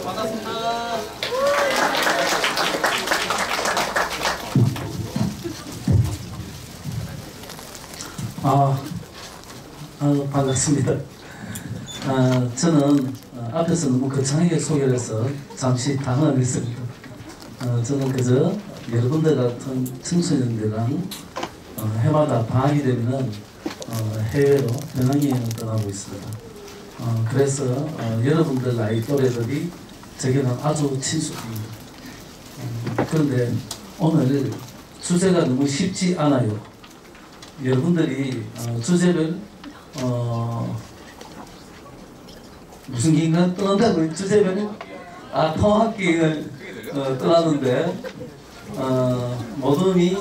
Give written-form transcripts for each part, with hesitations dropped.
반갑습니다. 반갑습니다. 저는 앞에서 너무 거창하게 소개를 해서 잠시 당황했습니다. 저는 그저 여러분들 같은 청소년들랑 해마다 방학이 되면 해외로 배낭여행을 떠나고 있습니다. 그래서 여러분들 나이 또래들이 제게는 아주 친숙합니다. 그런데 오늘 주제가 너무 쉽지 않아요. 여러분들이 주제를 무슨 기인가 떠난다고 주제를 통합기행을 떠나는데 모둠이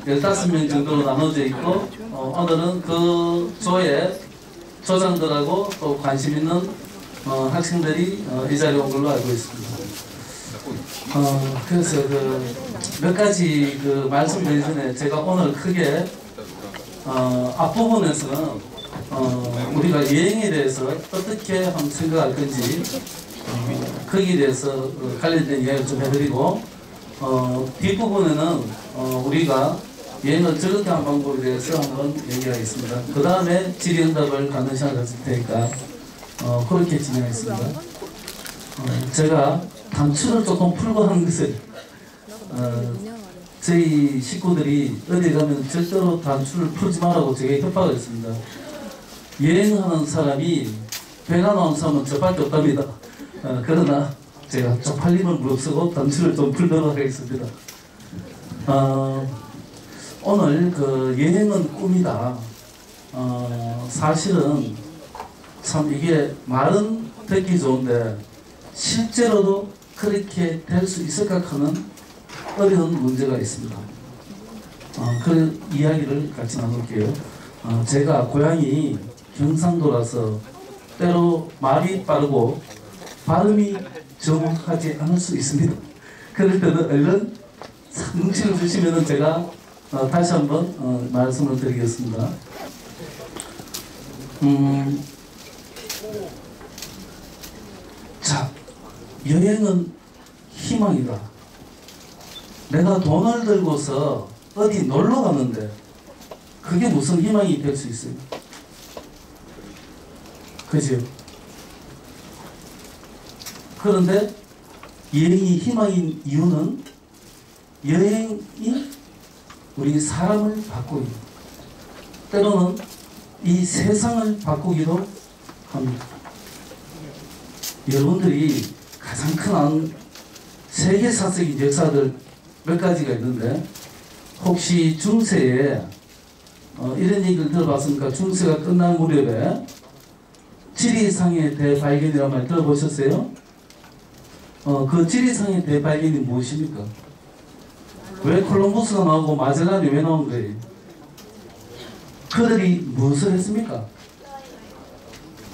15명 정도로 나눠져 있고 오늘은 그 조의 조장들하고 또 관심 있는 학생들이 이 자리에 온 걸로 알고 있습니다. 그래서 몇 가지 말씀드리기 전에 제가 오늘 크게 앞부분에서는 우리가 여행에 대해서 어떻게 한번 생각할 건지 거기에 대해서 관련된 이야기를 좀 해드리고 뒷부분에는 우리가 여행을 즐겁게 하는 방법에 대해서 한번 얘기하겠습니다. 그 다음에 질의응답을 갖는 시간을 가질 테니까 그렇게 진행하겠습니다. 제가 단추를 조금 풀고 하는 것을 저희 식구들이 어디 가면 절대로 단추를 풀지 말라고 제게 협박을 했습니다. 여행하는 사람이 배가 나온 사람은 저밖에 없답니다. 그러나 제가 쪽팔림을 무릅쓰고 단추를 좀 풀도록 하겠습니다. 오늘 여행은 꿈이다. 사실은 참 이게 말은 듣기 좋은데 실제로도 그렇게 될 수 있을까 하는 어려운 문제가 있습니다. 그 이야기를 같이 나눌게요. 제가 고향이 경상도라서 때로 말이 빠르고 발음이 정확하지 않을 수 있습니다. 그럴 때는 얼른 눈치를 주시면 제가 다시 한번 말씀을 드리겠습니다. 자, 여행은 희망이다. 내가 돈을 들고서 어디 놀러 가는데 그게 무슨 희망이 될 수 있어요? 그죠? 그런데 여행이 희망인 이유는 여행이 우리 사람을 바꾸기, 때로는 이 세상을 바꾸기도 합니다. 여러분들이 가장 큰 세계사적인 역사들 몇 가지가 있는데 혹시 중세에 이런 얘기를 들어봤습니까? 중세가 끝난 무렵에 지리상의 대발견이라는 말 들어보셨어요? 그 지리상의 대발견이 무엇입니까? 왜 콜럼버스가 나오고 마젤란이 왜 나온 거예요? 그들이 무엇을 했습니까?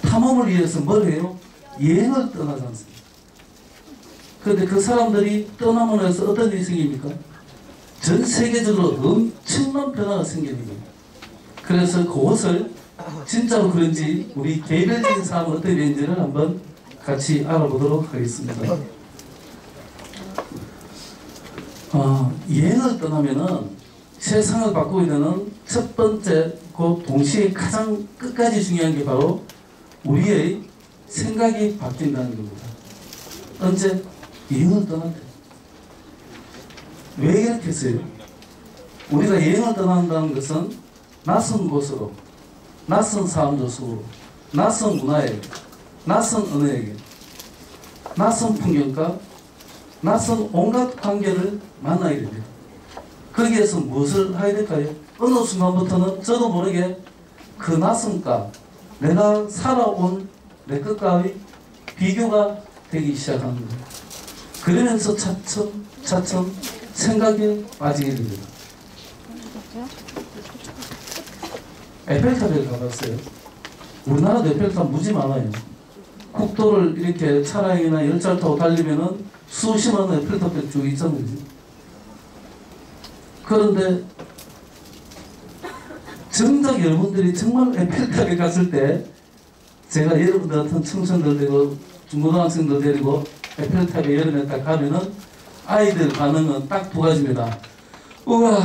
탐험을 위해서 뭘 해요? 여행을 떠나지 않습니까? 그런데 그 사람들이 떠나면 해서 어떤 일이 생깁니까? 전 세계적으로 엄청난 변화가 생기는 거예요. 그래서 그것을 진짜로 그런지 우리 개별적인 삶은 어떻게 되는지를 한번 같이 알아보도록 하겠습니다. 여행을 떠나면은 세상을 바꾸게 되는 첫 번째, 그 동시에 가장 끝까지 중요한 게 바로 우리의 생각이 바뀐다는 겁니다. 언제? 여행을 떠날 때. 왜 이렇게 했어요? 우리가 여행을 떠난다는 것은 낯선 곳으로, 낯선 사람들 속으로, 낯선 문화에게, 낯선 언어에게, 낯선 풍경과 낯선 온갖 관계를 만나야 됩니다. 거기에서 무엇을 해야 될까요? 어느 순간부터는 저도 모르게 그 낯선과 내가 살아온 내 것과의 비교가 되기 시작하는 거예요. 그러면서 차츰 생각에 빠지게 됩니다. 에펠탑에 가봤어요. 우리나라도 에펠탑 무지 많아요. 국도를 이렇게 차량이나 열차를 타고 달리면은 수십만 에펠탑이 쭉 있잖아요. 그런데 정작 여러분들이 정말 에펠탑에 갔을 때 제가 여러분들 같은 청소년들 데리고 중고등학생들 데리고 에펠탑에 여름에 딱 가면은 아이들 반응은 딱 두 가지입니다. 우와,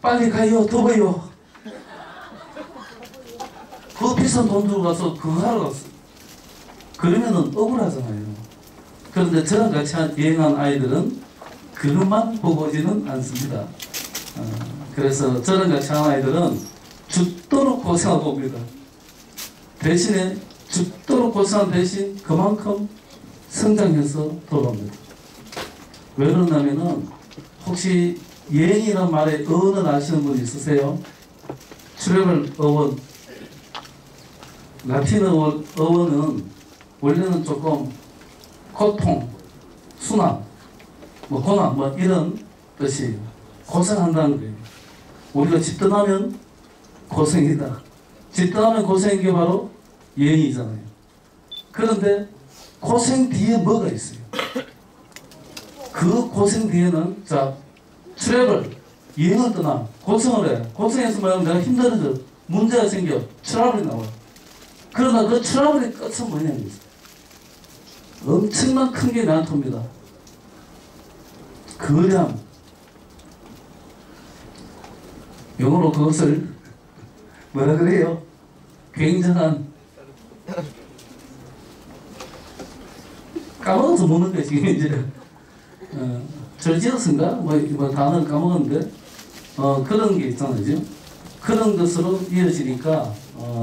빨리 가요, 더워요. 그 비싼 돈 주고 가서 그거 하러 갔어. 그러면은 억울하잖아요. 그런데 저랑 같이 여행한 아이들은 그것만 보고 오지는 않습니다. 그래서 저랑 같이 한 아이들은 죽도록 고생하고 옵니다. 대신에 죽도록 고생한 대신 그만큼 성장해서 돌아옵니다. 왜 그러냐면은 혹시 여행이라는 말에 어원을 아시는 분 있으세요? 트래블 어원. 라틴어 어원은 원래는 조금 고통, 순환, 뭐 고난, 뭐 이런 뜻이 고생한다는 거예요. 우리가 집 떠나면 고생이다. 집 떠나면 고생인 게 바로 여행이잖아요. 그런데 고생 뒤에 뭐가 있어요? 그 고생 뒤에는 자, 트래블, 여행을 떠나 고생을 해. 고생해서 뭐냐면 내가 힘들어져. 문제가 생겨. 트러블이 나와. 그러나 그 트러블의 끝은 뭐냐면 엄청난 큰 게 나한테 옵니다. 거량. 영어로 그것을 뭐라 그래요? 굉장한 까먹어서 묻는 거야 지금 이제. 절지어스인가? 뭐 단어를 까먹었는데 그런 게 있잖아요. 지금. 그런 것으로 이어지니까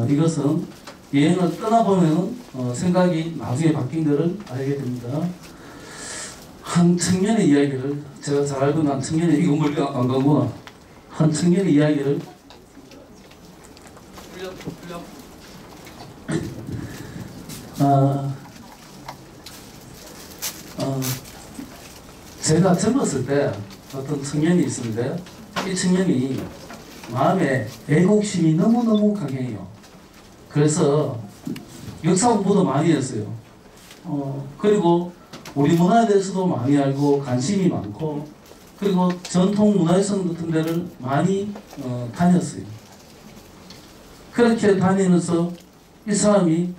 이것은 여행을 떠나보면 생각이 나중에 바뀐 것을 알게 됩니다. 한 청년의 이야기를 제가 잘 알고 있는 한 청년의 이거 멀리 안 가구나. 한 청년의 이야기를 제가 젊었을 때 어떤 청년이 있었는데 이 청년이 마음에 애국심이 너무너무 강해요. 그래서 역사 공부도 많이 했어요. 그리고 우리 문화에 대해서도 많이 알고 관심이 많고 그리고 전통 문화유산 같은 데를 많이 다녔어요. 그렇게 다니면서 이 사람이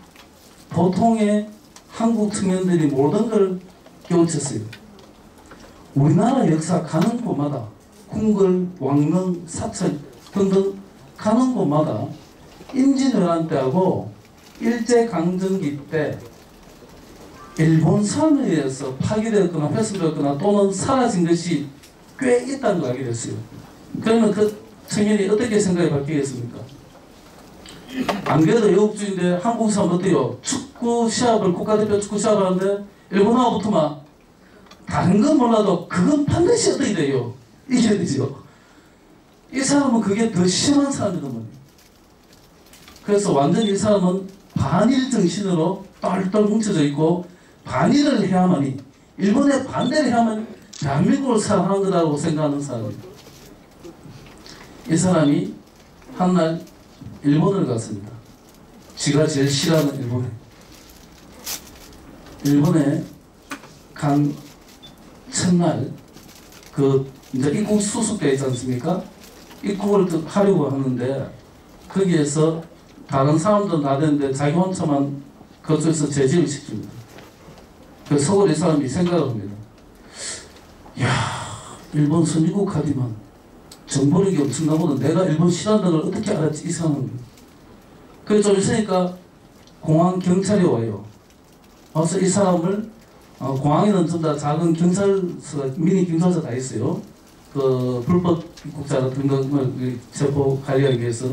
보통의 한국 청년들이 모든 걸 깨우쳤어요. 우리나라 역사 가는 곳마다 궁궐, 왕릉, 사찰 등등 가는 곳마다 임진왜란 때하고 일제강점기 때 일본 사람에 의해서 파괴되었거나 훼손되었거나 또는 사라진 것이 꽤 있다는 걸 알게 됐어요. 그러면 그 청년이 어떻게 생각이 바뀌겠습니까? 안 그래도 외국주의인데 한국 사람 어때요? 축구 시합을 국가대표 축구 시합을 하는데 일본하고 붙으면 다른 건 몰라도 그건 반드시 어떻게 돼요? 이겨야 되죠. 이 사람은 그게 더 심한 사람이란 말이에요. 그래서 완전히 이 사람은 반일 정신으로 똘똘 뭉쳐져 있고 반일을 해야만이 일본에 반대를 해야만 대한민국을 사랑하는 거라고 생각하는 사람이에요. 이 사람이 한날 일본을 갔습니다. 지가 제일 싫어하는 일본에 간 첫날 그 이제 입국 수습대 있지 않습니까? 입국을 하려고 하는데 거기에서 다른 사람들은 다 되는데 자기 혼자만 그쪽에서 제지를 시킵니다. 그 속으로 이 사람이 생각을 합니다. 야, 일본 선진국 가지만 정보력이 엄청나거든. 내가 일본 싫어한다는 걸 어떻게 알았지? 이상한. 그래서 좀 있으니까 공항 경찰이 와요. 와서 이 사람을 공항에는 전부 다 작은 경찰서가 미니 경찰서 다 있어요. 그 불법 입국자 같은 걸 체포 관리하기 위해서.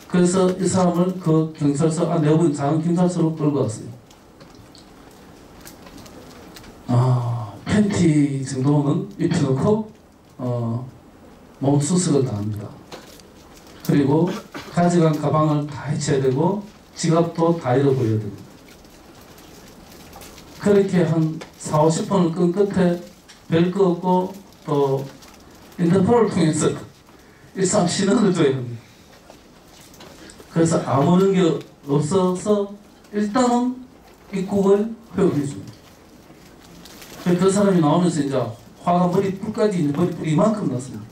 그래서 이 사람을 그 경찰서 내부인 작은 경찰서로 끌고 왔어요. 팬티 정도는 입혀놓고 몸수술을 다 합니다. 그리고 가져간 가방을 다 해쳐야 되고 지갑도 다 잃어버려야 됩니다. 그렇게 한 40-50번을 끈 끝에 별 거 없고 또 인터폴을 통해서 이 사람 신원을 줘야 합니다. 그래서 아무런 게 없어서 일단은 입국을 허용해 줍니다. 그 사람이 나오면서 이제 화가 머리뿔까지 머리뿔이 이만큼 났습니다.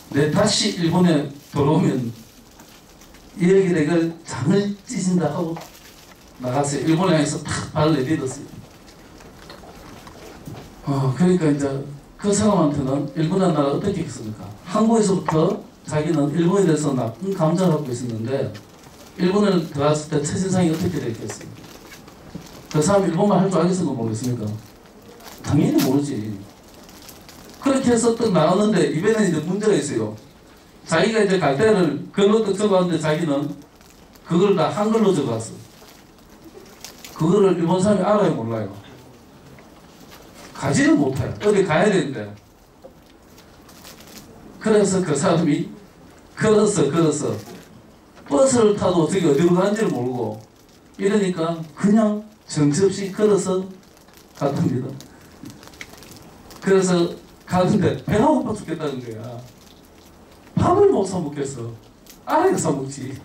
내 다시 일본에 돌아오면 이 얘기를 장을 찢은다 하고 나갔어요. 일본에 가서 탁 발을 내딛었어요. 그러니까 이제 그 사람한테는 일본이라는 나라가 어떻게 했습니까? 한국에서부터 자기는 일본에 대해서 나쁜 감정을 갖고 있었는데 일본에 들어갔을 때 첫인상이 어떻게 됐겠습니까? 그 사람 일본말 할 줄 알겠습니까? 모르겠습니까? 당연히 모르지. 그렇게 해서 또 나왔는데 이번에 이제 문제가 있어요. 자기가 이제 갈 때를 글로 또 적어왔는데 자기는 그걸 다 한글로 적어왔어. 그거를 일본 사람이 알아요, 몰라요? 가지는 못해요. 어디 가야 되는데. 그래서 그 사람이 걸어서 버스를 타도 저기 어디로 가는지를 모르고 이러니까 그냥 정처없이 걸어서 갔답니다. 그래서 가는데 배가 고파 죽겠다는 거야. 밥을 못 사 먹겠어. 알아야 사 먹지.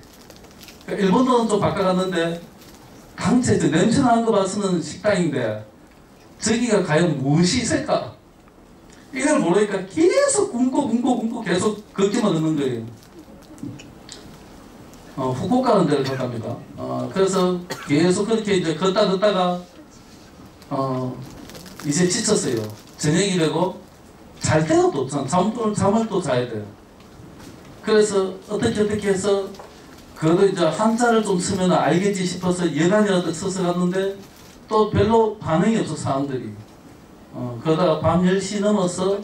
그러니까 일본어는 좀 바꿔갔는데 강체 냄새 나는 거 봐서는 식당인데 저기가 과연 무엇이 있을까? 이걸 모르니까 계속 굶고 계속 걷기만 하는 거예요. 후쿠오카라는 데를 갔답니다. 그래서 계속 그렇게 이제 걷다가 이제 지쳤어요. 저녁이 되고 잘 때가 또 없잖아. 잠을 또 자야 돼요. 그래서 어떻게 해서 그래도 이제 한자를 좀 쓰면 알겠지 싶어서 여간이라도 써서 갔는데 또 별로 반응이 없어 사람들이. 그러다가 밤 10시 넘어서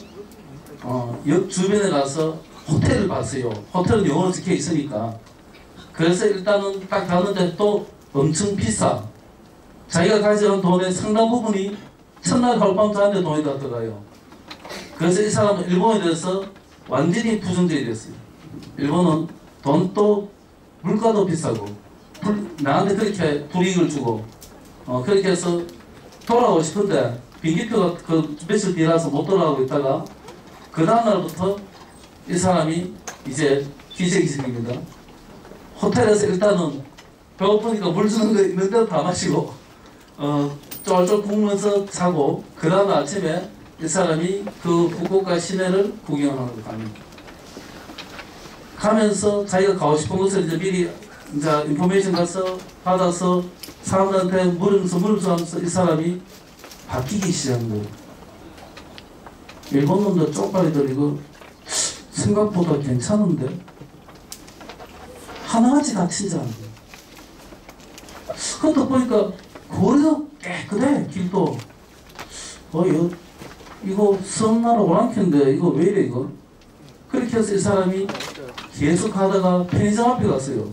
역 주변에 가서 호텔을 봤어요. 호텔은 영어로 적혀 있으니까. 그래서 일단은 딱 가는데 또 엄청 비싸. 자기가 가져간 돈의 상당 부분이 첫날 하룻밤 자는데 돈이 다 들어가요. 그래서 이 사람은 일본에 대해서 완전히 부정적이 됐어요. 일본은 돈도 물가도 비싸고 나한테 그렇게 불이익을 주고 그렇게 해서 돌아오고 싶은데 비행기표가 그 며칠 뒤라서 못 돌아가고 있다가 그 다음날부터 이 사람이 이제 기적이 생깁니다. 호텔에서 일단은 배고프니까 물 주는 거 있는 대로 다 마시고 쫄쫄 굶으면서 자고 그 다음 아침에 이 사람이 그 후쿠오카 시내를 구경하러 갑니다. 가면서 자기가 가고 싶은 곳을 이제 미리 이제 인포메이션 가서 받아서 사람들한테 물으면서 이 사람이 바뀌기 시작한 거예요. 일본 놈들 쪽팔리들 이거 생각보다 괜찮은데 하나같이 갇힌 줄 알았는데 그것도 보니까 거리도 깨끗해. 길도 이거 섬나라 오랑캐인데 이거 왜 이래 이거. 그렇게 해서 이 사람이 계속 가다가 편의점 앞에 갔어요.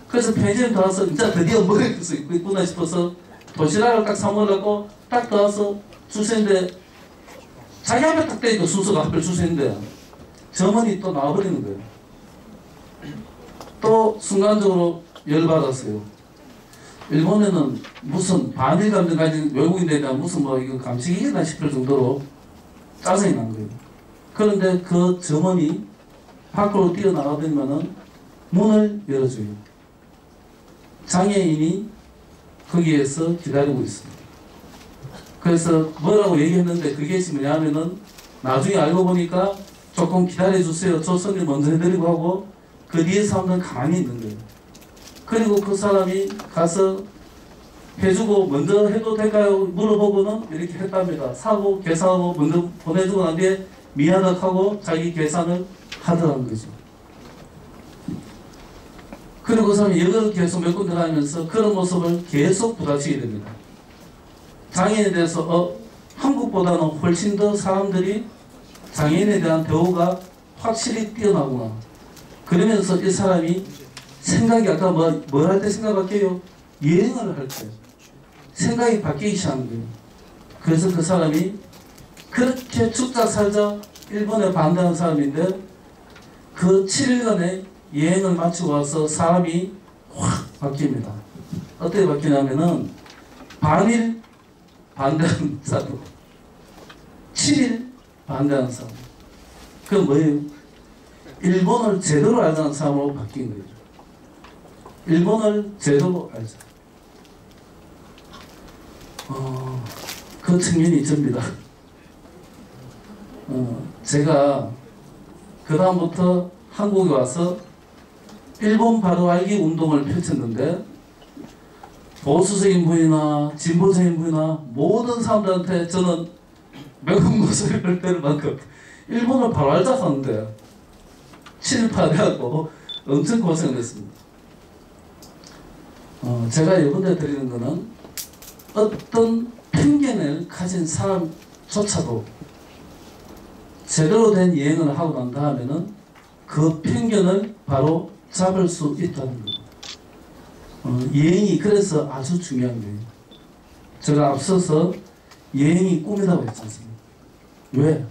그래서 편의점 들어와서 이제 드디어 먹을 수 있구나 싶어서 도시락을 딱 사먹으려고 딱 들어와서 줄 서는데 자기 앞에 딱 대니까 순서가 앞에 줄 서는데 점원이 또 나와버리는 거예요. 또 순간적으로 열받았어요. 일본에는 무슨 반일 감정 가진 외국인들에 대한 무슨 이거 감식이겠나 싶을 정도로 짜증이 난 거예요. 그런데 그 점원이 밖으로 뛰어나가더니만은 문을 열어줘요. 장애인이 거기에서 기다리고 있습니다. 그래서 뭐라고 얘기했는데 그게 뭐냐면은 나중에 알고 보니까 조금 기다려주세요. 저 손님 먼저 해드리고 하고 그 뒤에 사람들은 가만히 있는 거예요. 그리고 그 사람이 가서 해주고 먼저 해도 될까요? 물어보고는 이렇게 했답니다. 사고 계산하고 먼저 보내주고 난 뒤에 미안하다고 하고 자기 계산을 하더라는 거죠. 그리고 그 사람이 여기를 계속 몇 군데 다니면서 그런 모습을 계속 부닥치게 됩니다. 장애인에 대해서 한국보다는 훨씬 더 사람들이 장애인에 대한 대우가 확실히 뛰어나구나. 그러면서 이 사람이 생각이 아까 뭘 할 때 생각 바뀌어요? 여행을 할 때 생각이 바뀌기 시작한 거예요. 그래서 그 사람이 그렇게 죽자 살자 일본에 반대하는 사람인데 그 7일간의 여행을 마치고 와서 사람이 확 바뀝니다. 어떻게 바뀌냐면은 반일 반대하는 사람, 7일 반대하는 사람. 그건 뭐예요? 일본을 제대로 알자는 사람으로 바뀐 거예요. 일본을 제대로 알자. 그 측면이 있습니다. 제가 그 다음부터 한국에 와서 일본 바로 알기 운동을 펼쳤는데 보수적인 분이나 진보적인 분이나 모든 사람들한테 저는 매운 목소리를 뺄 만큼 일본을 바로 알자하는데 친일파돼갖고 엄청 고생을 했습니다. 제가 이번에 드리는 거는 어떤 편견을 가진 사람조차도 제대로 된 여행을 하고 난 다음에는 그 편견을 바로 잡을 수 있다는 겁니다. 여행이 그래서 아주 중요한 거예요. 제가 앞서서 여행이 꿈이라고 했지 않습니까? 왜?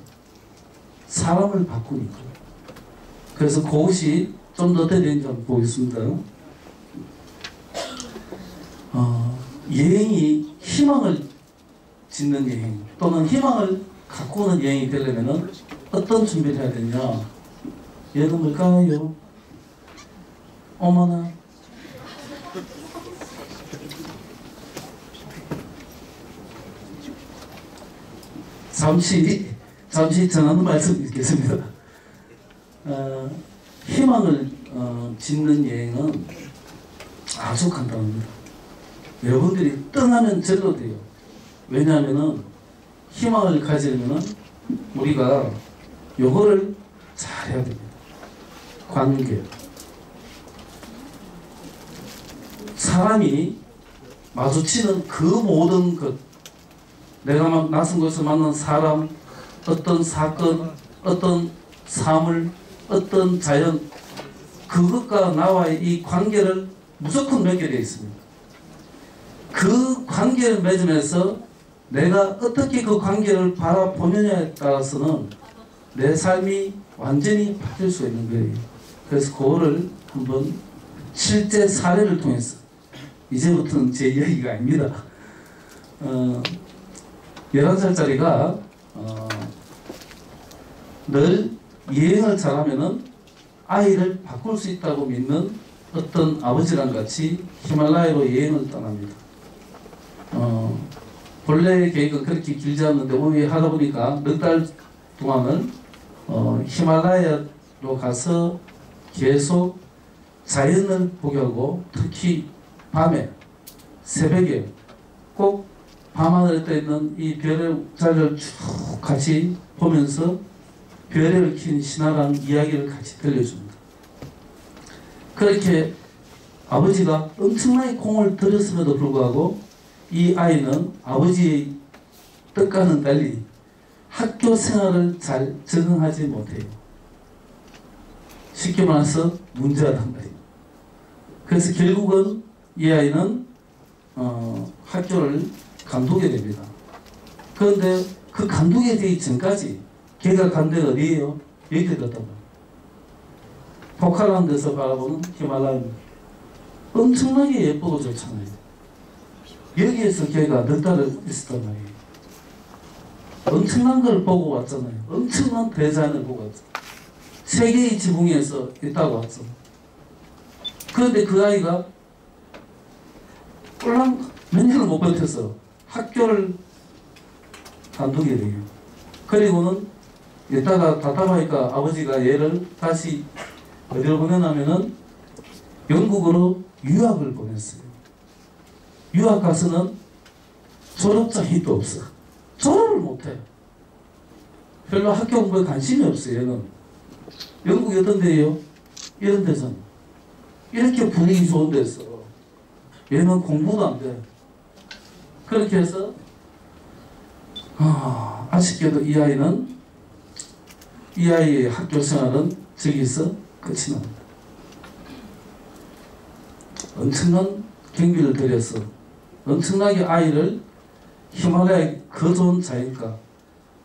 사람을 바꾸니까. 그래서 그것이 좀 더 되는지 한번 보겠습니다. 여행이 희망을 짓는 여행 또는 희망을 갖고 오는 여행이 되려면 어떤 준비를 해야 되냐? 얘는 뭘까요? 어머나. 잠시 전하는 말씀 있겠습니다. 희망을 짓는 여행은 아주 간단합니다. 여러분들이 떠나면 절로 돼요. 왜냐하면 희망을 가지려면 우리가 요거를 잘 해야 됩니다. 관계. 사람이 마주치는 그 모든 것, 내가 낯선 곳에서 만난 사람, 어떤 사건, 어떤 사물, 어떤 자연, 그것과 나와의 이 관계를 무조건 맺게 되어 있습니다. 그 관계를 맺으면서 내가 어떻게 그 관계를 바라보느냐에 따라서는 내 삶이 완전히 바뀔 수 있는 거예요. 그래서 그거를 한번 실제 사례를 통해서, 이제부터는 제 이야기가 아닙니다. 11살짜리가 늘 여행을 잘하면은 아이를 바꿀 수 있다고 믿는 어떤 아버지랑 같이 히말라야로 여행을 떠납니다. 본래 계획은 그렇게 길지 않는데 우리 하다 보니까 몇 달 동안을 히말라야로 가서 계속 자연을 보게 하고, 특히 밤에 새벽에 꼭 밤하늘에 떠 있는 이 별의 자리를 쭉 같이 보면서 별을 킨 신화랑 이야기를 같이 들려줍니다. 그렇게 아버지가 엄청나게 공을 들였음에도 불구하고 이 아이는 아버지의 뜻과는 달리 학교 생활을 잘 적응하지 못해요. 쉽게 말해서 문제하단 말이에요. 그래서 결국은 이 아이는 학교를 간두게 됩니다. 그런데 그 간두게 되기 전까지 걔가 간 데가 어디예요? 여기 갔단 말이에요. 포카라는 데서 바라보는 히말라야입니다. 엄청나게 예쁘고 좋잖아요. 여기에서 걔가 몇 달을 있었단 말이에요. 엄청난 걸 보고 왔잖아요. 엄청난 대자연을 보고 왔죠. 세계의 지붕에서 있다고 왔죠. 그런데 그 아이가 꼴랑 몇 년을 못 버텨서 학교를 간두게 돼요. 그리고는 이따가 답답하니까 아버지가 얘를 다시 어디로 보내냐면은 영국으로 유학을 보냈어요. 유학 가서는 졸업장이 또 없어. 졸업을 못해. 별로 학교 공부에 관심이 없어요. 얘는. 영국이 어떤 데예요? 이런 데서. 이렇게 분위기 좋은 데서. 얘는 공부도 안 돼. 그렇게 해서 아쉽게도 이 아이의 학교 생활은 저기서 끝이 납니다. 엄청난 경비를 들여서 엄청나게 아이를 히말라야 그 좋은 자연가,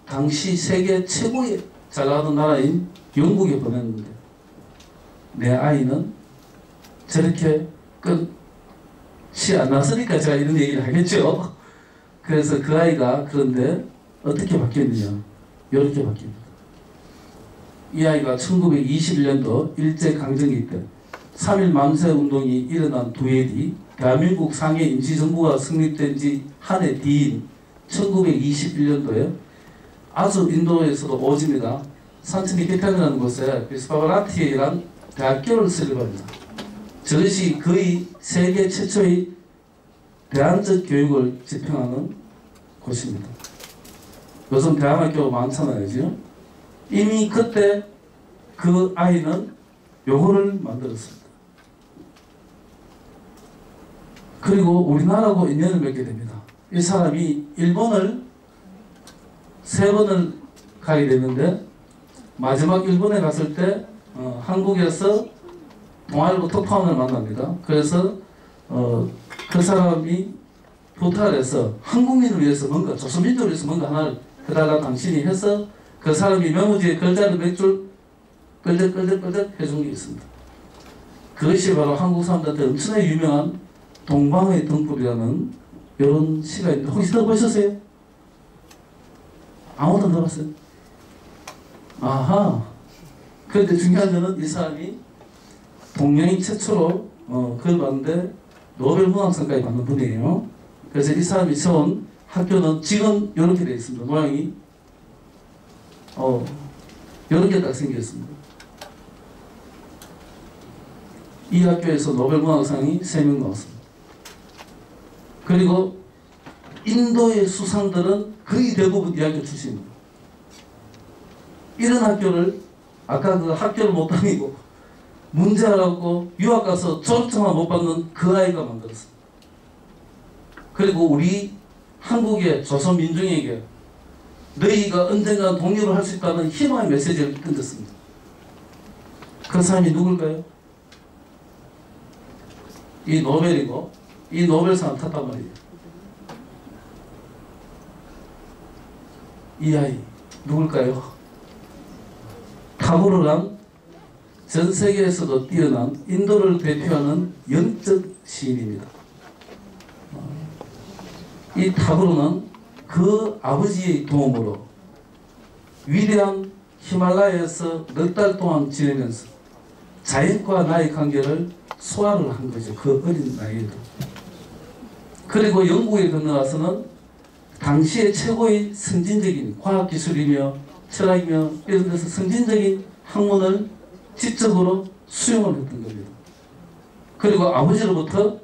당시 세계 최고의 잘 나가던 나라인 영국에 보냈는데 내 아이는 저렇게 끝이 안 났으니까 제가 이런 얘기를 하겠죠. 그래서 그 아이가 그런데 어떻게 바뀌었느냐, 이렇게 바뀝니다. 이 아이가 1921년도 일제강점기 때 3.1 만세운동이 일어난 두 해 뒤 대한민국 상해 임시정부가 성립된 지 한 해 뒤인 1921년도에 아주 인도에서도 오집니다. 산천이케탄이라는 곳에 비스파바라티에이란 대학교를 설립합니다. 저것이 거의 세계 최초의 대안적 교육을 집행하는 곳입니다. 요즘 대학교 많잖아요. 지금 이미 그때 그 아이는 요거를 만들었습니다. 그리고 우리나라하고 인연을 맺게 됩니다. 이 사람이 일본을 3번을 가게 되는데 마지막 일본에 갔을 때 한국에서 동아일보 특파원을 만납니다. 그래서 그 사람이 부탁을 해서 한국민을 위해서 뭔가, 조선민족을 위해서 뭔가 하나를 해달라 당신이 해서 그 사람이 메모지에 글자를 몇 줄 끌적끌적 해준 게 있습니다. 그것이 바로 한국 사람들한테 엄청나게 유명한 동방의 등불이라는 이런 시가 있는데 혹시 들어보셨어요? 아무도 안 들어봤어요? 아하. 그런데 중요한 거는 이 사람이 동양인 최초로 그걸 봤는데 노벨 문학상까지 받는 분이에요. 그래서 이 사람이 세운 학교는 지금 이렇게 되어 있습니다. 모양이 이렇게 딱 생겼습니다. 이 학교에서 노벨 문학상이 3명 나왔습니다. 그리고 인도의 수상들은 거의 대부분 이 학교 출신입니다. 이런 학교를 아까 그 학교를 못 다니고 문제라고 유학 가서 졸업증만 못 받는 그 아이가 만들었습니다. 그리고 우리 한국의 조선 민중에게 너희가 언젠가 독립을 할 수 있다는 희망의 메시지를 던졌습니다. 그 사람이 누굴까요? 이 노벨이고 이 노벨상을 탔단 말이에요. 이 아이 누굴까요? 타고르란 전 세계에서도 뛰어난 인도를 대표하는 영적 시인입니다. 이 타고르는 그 아버지의 도움으로 위대한 히말라야에서 넉 달 동안 지내면서 자연과 나의 관계를 소화를 한 거죠. 그 어린 나이에도. 그리고 영국에 건너가서는 당시의 최고의 선진적인 과학기술이며 철학이며 이런 데서 선진적인 학문을 지적으로 수용을 했던 겁니다. 그리고 아버지로부터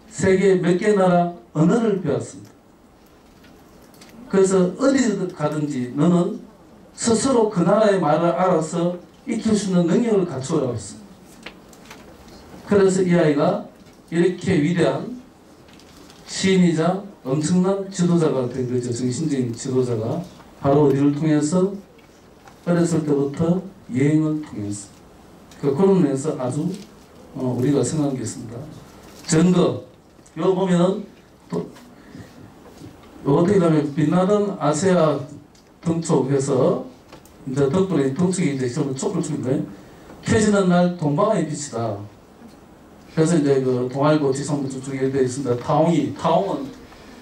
세계 몇 개 나라 언어를 배웠습니다. 그래서 어디 가든지 너는 스스로 그 나라의 말을 알아서 익힐 수 있는 능력을 갖추어라고 했습니다. 그래서 이 아이가 이렇게 위대한 시인이자 엄청난 지도자가 된 거죠. 정신적인 지도자가. 바로 어디를 통해서? 어렸을 때부터 여행을 통해서. 그런 면에서 아주 우리가 생각한 게 있습니다. 증거. 이거 보면은 또 어떻게 하면 빛나던 아시아 등촉해서 이제 덕분에 등축이 이제 좀 촉을 주는 거예요. 켜지는 날 동방의 빛이다. 그래서 이제 그 동아일보 지성부 중에 되어 있습니다. 타옹이, 타옹은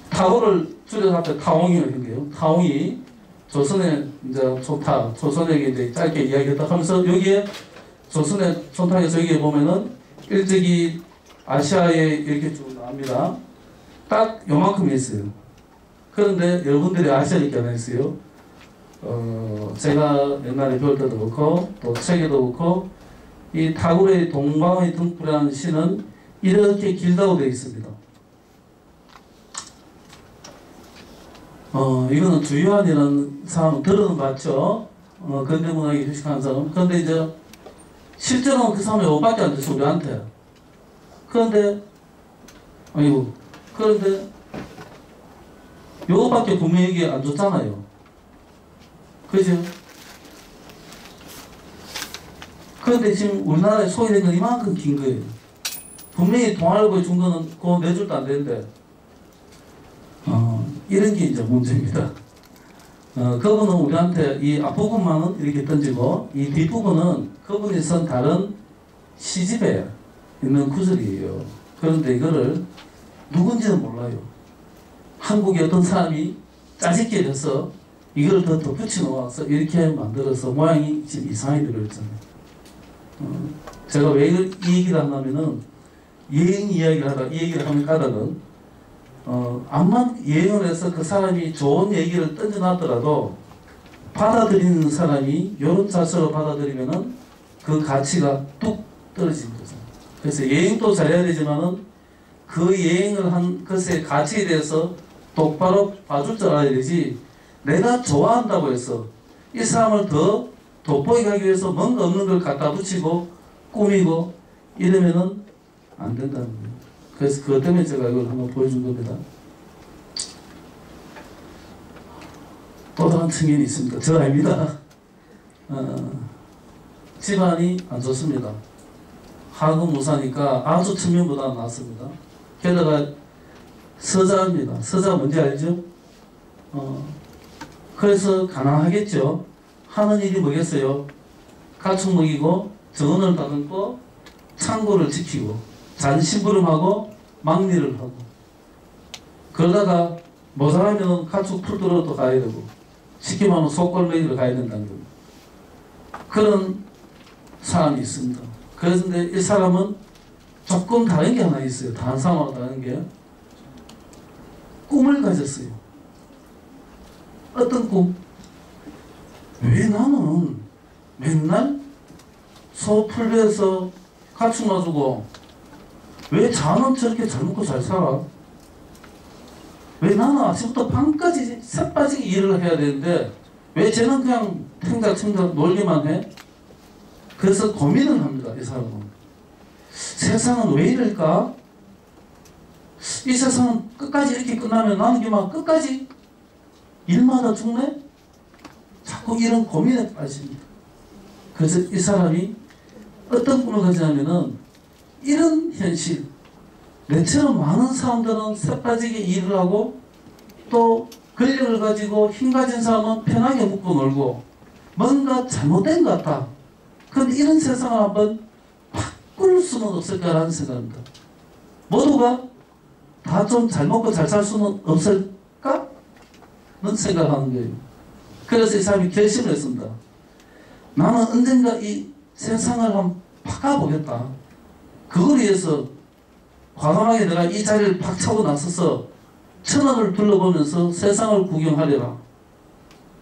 타고를 줄여서 앞에 타옹이라고 한게요. 타옹이 조선의 이제 촌타, 조선에게 이제 짧게 이야기했다 하면서 여기에 조선의 촌타에서 여기에 보면은 일찍이 아시아에 이렇게 쭉 나옵니다. 딱 요만큼 있어요. 그런데 여러분들이 아셔야 할 게 하나 있어요. 제가 옛날에 배울 때도 그렇고 또 책에도 그렇고 이 타고르의 동방의 등불이라는 시는 이렇게 길다고 되어 있습니다. 이거는 주요한이라는 사람은 들어는 봤죠. 근대문학에 휴식하는 사람. 그런데 이제 실제로는 그 사람이 5밖에 안 됐어 우리한테. 그런데 요거밖에 분명히 안 줬잖아요. 그죠? 그런데 지금 우리나라에 소개된 건 이만큼 긴 거예요. 분명히 동아일보에 준 거는 그거 4줄도 안 되는데 이런 게 이제 문제입니다. 그분은 우리한테 이 앞부분만은 이렇게 던지고 이 뒷부분은 그분이 쓴 다른 시집에 있는 구절이에요. 그런데 이거를 누군지는 몰라요. 한국의 어떤 사람이 짜집게 돼서 이걸 더 덧붙여 놓아서 이렇게 만들어서 모양이 지금 이상하게 들어있잖아요. 제가 왜 이 얘기를 하냐면은 여행 이야기를 하다 이 얘기를 하면 까닭은 암만 여행을 해서 그 사람이 좋은 얘기를 던져놨더라도 받아들이는 사람이 이런 자세로 받아들이면은 그 가치가 뚝 떨어지는 거죠. 그래서 여행도 잘해야 되지만은 그 여행을 한 것의 가치에 대해서 똑바로 봐줄 줄 알아야 되지 내가 좋아한다고 해서 이 사람을 더 돋보이게 하기 위해서 뭔가 없는 걸 갖다 붙이고 꾸미고 이러면은 안 된다는 거예요. 그래서 그것 때문에 제가 이걸 한번 보여준 겁니다. 또 다른 측면이 있습니다. 저 아닙니다. 집안이 안 좋습니다. 하급 무사니까 아주 측면보다 낫습니다. 게다가 서자입니다. 서자가 뭔지 알죠? 그래서 가난하겠죠. 하는 일이 뭐겠어요? 가축 먹이고 정원을 다듬고 창고를 지키고 잔심부름하고 막리를 하고 그러다가 모자라면 가축 풀들어 또 가야 되고 쉽게 말하면 속골 먹이러 가야 된다는 겁니다. 그런 사람이 있습니다. 그런데 이 사람은 조금 다른 게 하나 있어요. 다른 사람하고 다른 게 꿈을 가졌어요. 어떤 꿈? 왜 나는 맨날 소 풀려서 가축 놔주고 왜 자는 저렇게 잘 먹고 잘 살아? 왜 나는 아침부터 밤까지 새빠지게 일을 해야 되는데 왜 쟤는 그냥 탱자탱자 놀기만 해? 그래서 고민을 합니다. 이 사람은. 세상은 왜 이럴까? 이 세상은 끝까지 이렇게 끝나면 나는 그만 끝까지 일마다 죽네? 자꾸 이런 고민에 빠집니다. 그래서 이 사람이 어떤 꿈을 가지냐면은 이런 현실, 내처럼 많은 사람들은 새빠지게 일을 하고 또 권력을 가지고 힘 가진 사람은 편하게 묵고 놀고 뭔가 잘못된 것 같다. 그런데 이런 세상을 한번 바꿀 수는 없을까라는 생각입니다. 모두가 다 좀 잘 먹고 잘 살 수는 없을까? 는 생각하는 거예요. 그래서 이 사람이 결심을 했습니다. 나는 언젠가 이 세상을 한번 바꿔보겠다. 그걸 위해서 과감하게 내가 이 자리를 팍 차고 나서서 천하를 둘러보면서 세상을 구경하려라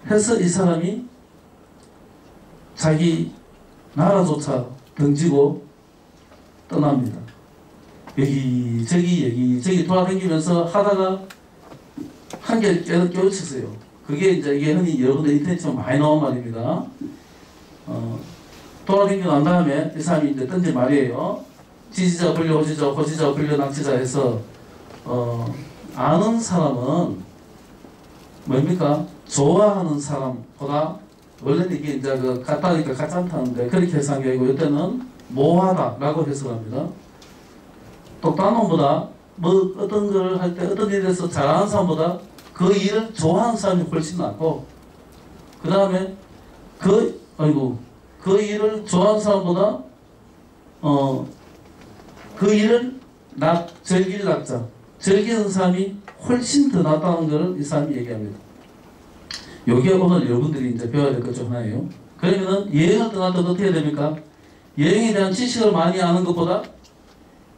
해서 이 사람이 자기 나라조차 던지고 떠납니다. 여기저기 돌아다니면서 하다가 한결 깨우쳤어요. 그게 이제 흔히 여러분들 인터넷에 많이 나온 말입니다. 돌아다니고 난 다음에 이 사람이 이제 던진 말이에요. 지지자 불려 호지자 불려 낙지자 해서 아는 사람은 뭡니까? 좋아하는 사람보다 원래는 이게 이제 그 같다니까 같지 않다는데 그렇게 해석한 게 아니고 이때는 모하다라고 해석합니다. 똑똑한 놈보다 뭐 어떤 걸 할 때 어떤 일에서 잘하는 사람보다 그 일을 좋아하는 사람이 훨씬 낫고 그 다음에 그 일을 좋아하는 사람보다 그 일을 즐길 낙자 즐기는 사람이 훨씬 더 낫다는 것을 이 사람이 얘기합니다. 여기에 오늘 여러분들이 이제 배워야 될 것 중 하나예요. 그러면은 여행을 떠날 때 어떻게 해야 됩니까? 여행에 대한 지식을 많이 아는 것보다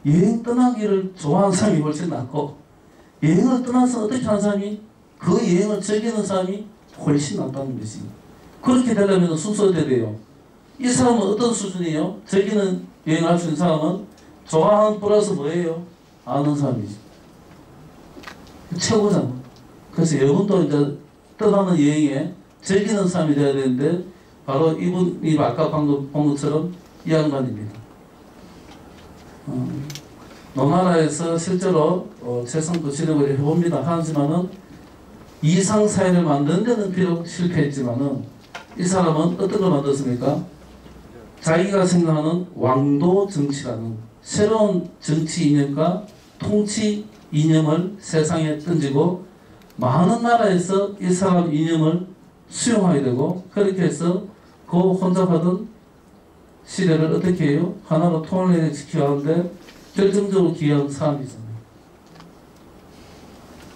여행 떠나기를 좋아하는 사람이 훨씬 낫고 여행을 떠나서 어떻게 하는 사람이 그 여행을 즐기는 사람이 훨씬 낫다는 것이. 그렇게 되려면 순서가 돼요. 이 사람은 어떤 수준이에요? 즐기는 여행을 할 수 있는 사람은 좋아하는 플러스 뭐예요? 아는 사람이지. 최고잖아. 그래서 여러분도 이제 떠나는 여행에 즐기는 사람이 되어야 되는데 바로 이분이 아까 방금 본 것처럼 이 양반입니다. 노나라에서 실제로 최선도 진행을 해봅니다. 하지만은 이상사회를 만드는 데는 비록 실패했지만은 이 사람은 어떤 걸 만들었습니까? 자기가 생각하는 왕도 정치라는 새로운 정치 이념과 통치 이념을 세상에 던지고 많은 나라에서 이 사람 이념을 수용하게 되고 그렇게 해서 그 혼자 받은 시대를 어떻게 해요? 하나로 통일을 지켜가는데 결정적으로 기여한 사람이잖아요.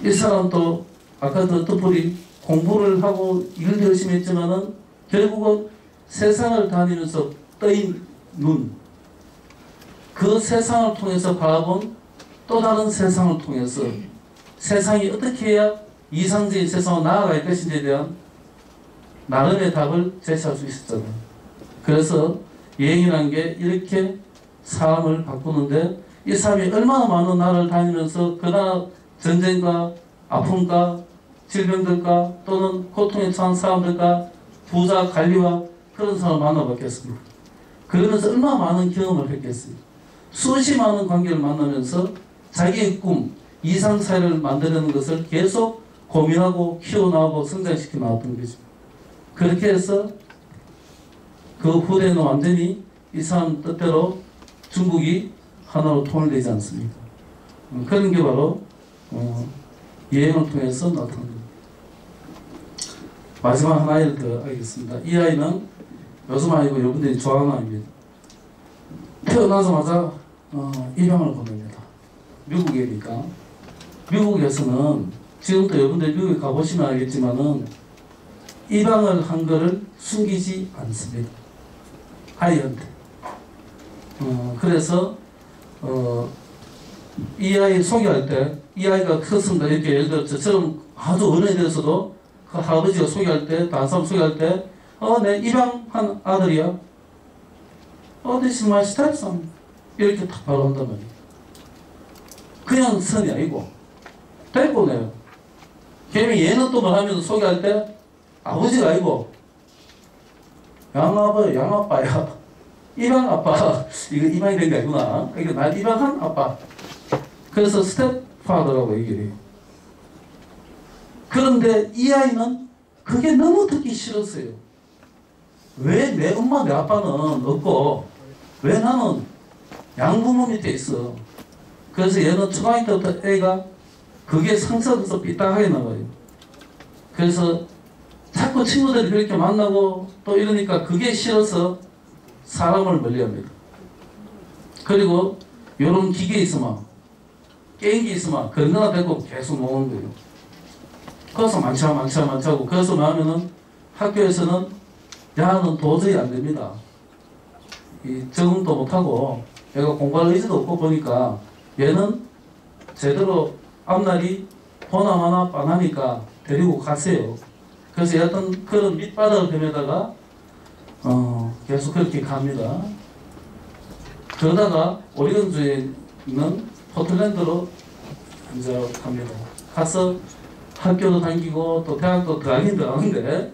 이 사람도 아까도 뜻풀이 공부를 하고 일도 열심히 했지만은 결국은 세상을 다니면서 떠인 눈, 그 세상을 통해서 바라본 또 다른 세상을 통해서 세상이 어떻게 해야 이상적인 세상으로 나아갈 것인지에 대한 나름의 답을 제시할 수 있었잖아요. 그래서 여행이라는 게 이렇게 사람을 바꾸는데 이 사람이 얼마나 많은 나라를 다니면서 그 나라 전쟁과 아픔과 질병들과 또는 고통에 처한 사람들과 부자 관리와 그런 사람을 만나봤겠습니까? 그러면서 얼마나 많은 경험을 했겠어요. 수십 많은 관계를 만나면서 자기의 꿈, 이상사회를 만들려는 것을 계속 고민하고 키워나가고 성장시켜 나왔던 거죠. 그렇게 해서 그 후대는 완전히 이 사람 뜻대로 중국이 하나로 통일되지 않습니까? 그런 게 바로 여행을 통해서 나타난 겁니다. 마지막 한 아이를 더 알겠습니다. 이 아이는 요즘 아이고 여러분들이 좋아하는 아이입니다. 태어나자마자 입양을 보냅니다. 미국이니까. 미국에서는 지금도 여러분들 미국에 가보시면 알겠지만은 입양을 한 거를 숨기지 않습니다. 아이한테. 그래서 이 아이 소개할 때 이 아이가 컸습니다. 이렇게 예를 들어 저처럼 아주 어른이 돼서도 그 할아버지가 소개할 때, 다른 사람 소개할 때 내 입양한 아들이야. This is my stepson. 이렇게 딱 바로 한단 말이에요. 그냥 선이 아니고 데리고 내요. 걔는 얘는 또 뭘 하면서 소개할 때 아버지가 아니고 양아빠야. 입양 아빠. 이거 입양이 된 게 아니구나. 이거 날 입양한 아빠. 그래서 스텝파더라고 얘기를 해요. 그런데 이 아이는 그게 너무 듣기 싫었어요. 왜 내 엄마 내 아빠는 없고 왜 나는 양부모 밑에 있어. 그래서 얘는 초등학교 때부터 애가 그게 상처돼서 삐딱하게 나와요. 그래서 자꾸 친구들이 그렇게 만나고 또 이러니까 그게 싫어서 사람을 멀리합니다. 그리고 이런 기계 있으면 게임기 있으면 그런 거나 되고 계속 노는 거예요. 그래서 많자고 그래서 나오면은 학교에서는 야는 도저히 안 됩니다. 적응도 못하고 얘가 공부할 의지도 없고 보니까 얘는 제대로 앞날이 보나마나 뻔하니까 데리고 가세요. 그래서 어떤 그런 밑바닥을 헤매다가 계속 그렇게 갑니다. 그러다가 오리건주에 있는 포틀랜드로 이제 갑니다. 가서 학교도 다니고 또 대학도 들어가는데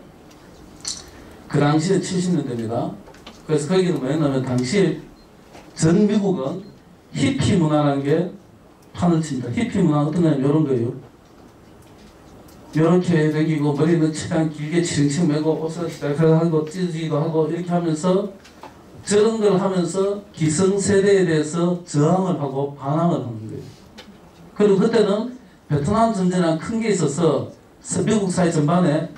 그 당시에 70년대입니다. 그래서 거기는 뭐였냐면 당시에 전 미국은 히피 문화라는 게 판을 칩니다. 히피 문화는 어떤 거냐면 이런 거예요. 이렇게 다니고 머리는 최대한 길게 치렁치렁 매고 옷을 시달하고 찢어지기도 하고 이렇게 하면서 저런 걸 하면서 기성세대에 대해서 저항을 하고 반항을 하는 거예요. 그리고 그때는 베트남 전쟁이라는 큰 게 있어서 미국 사회 전반에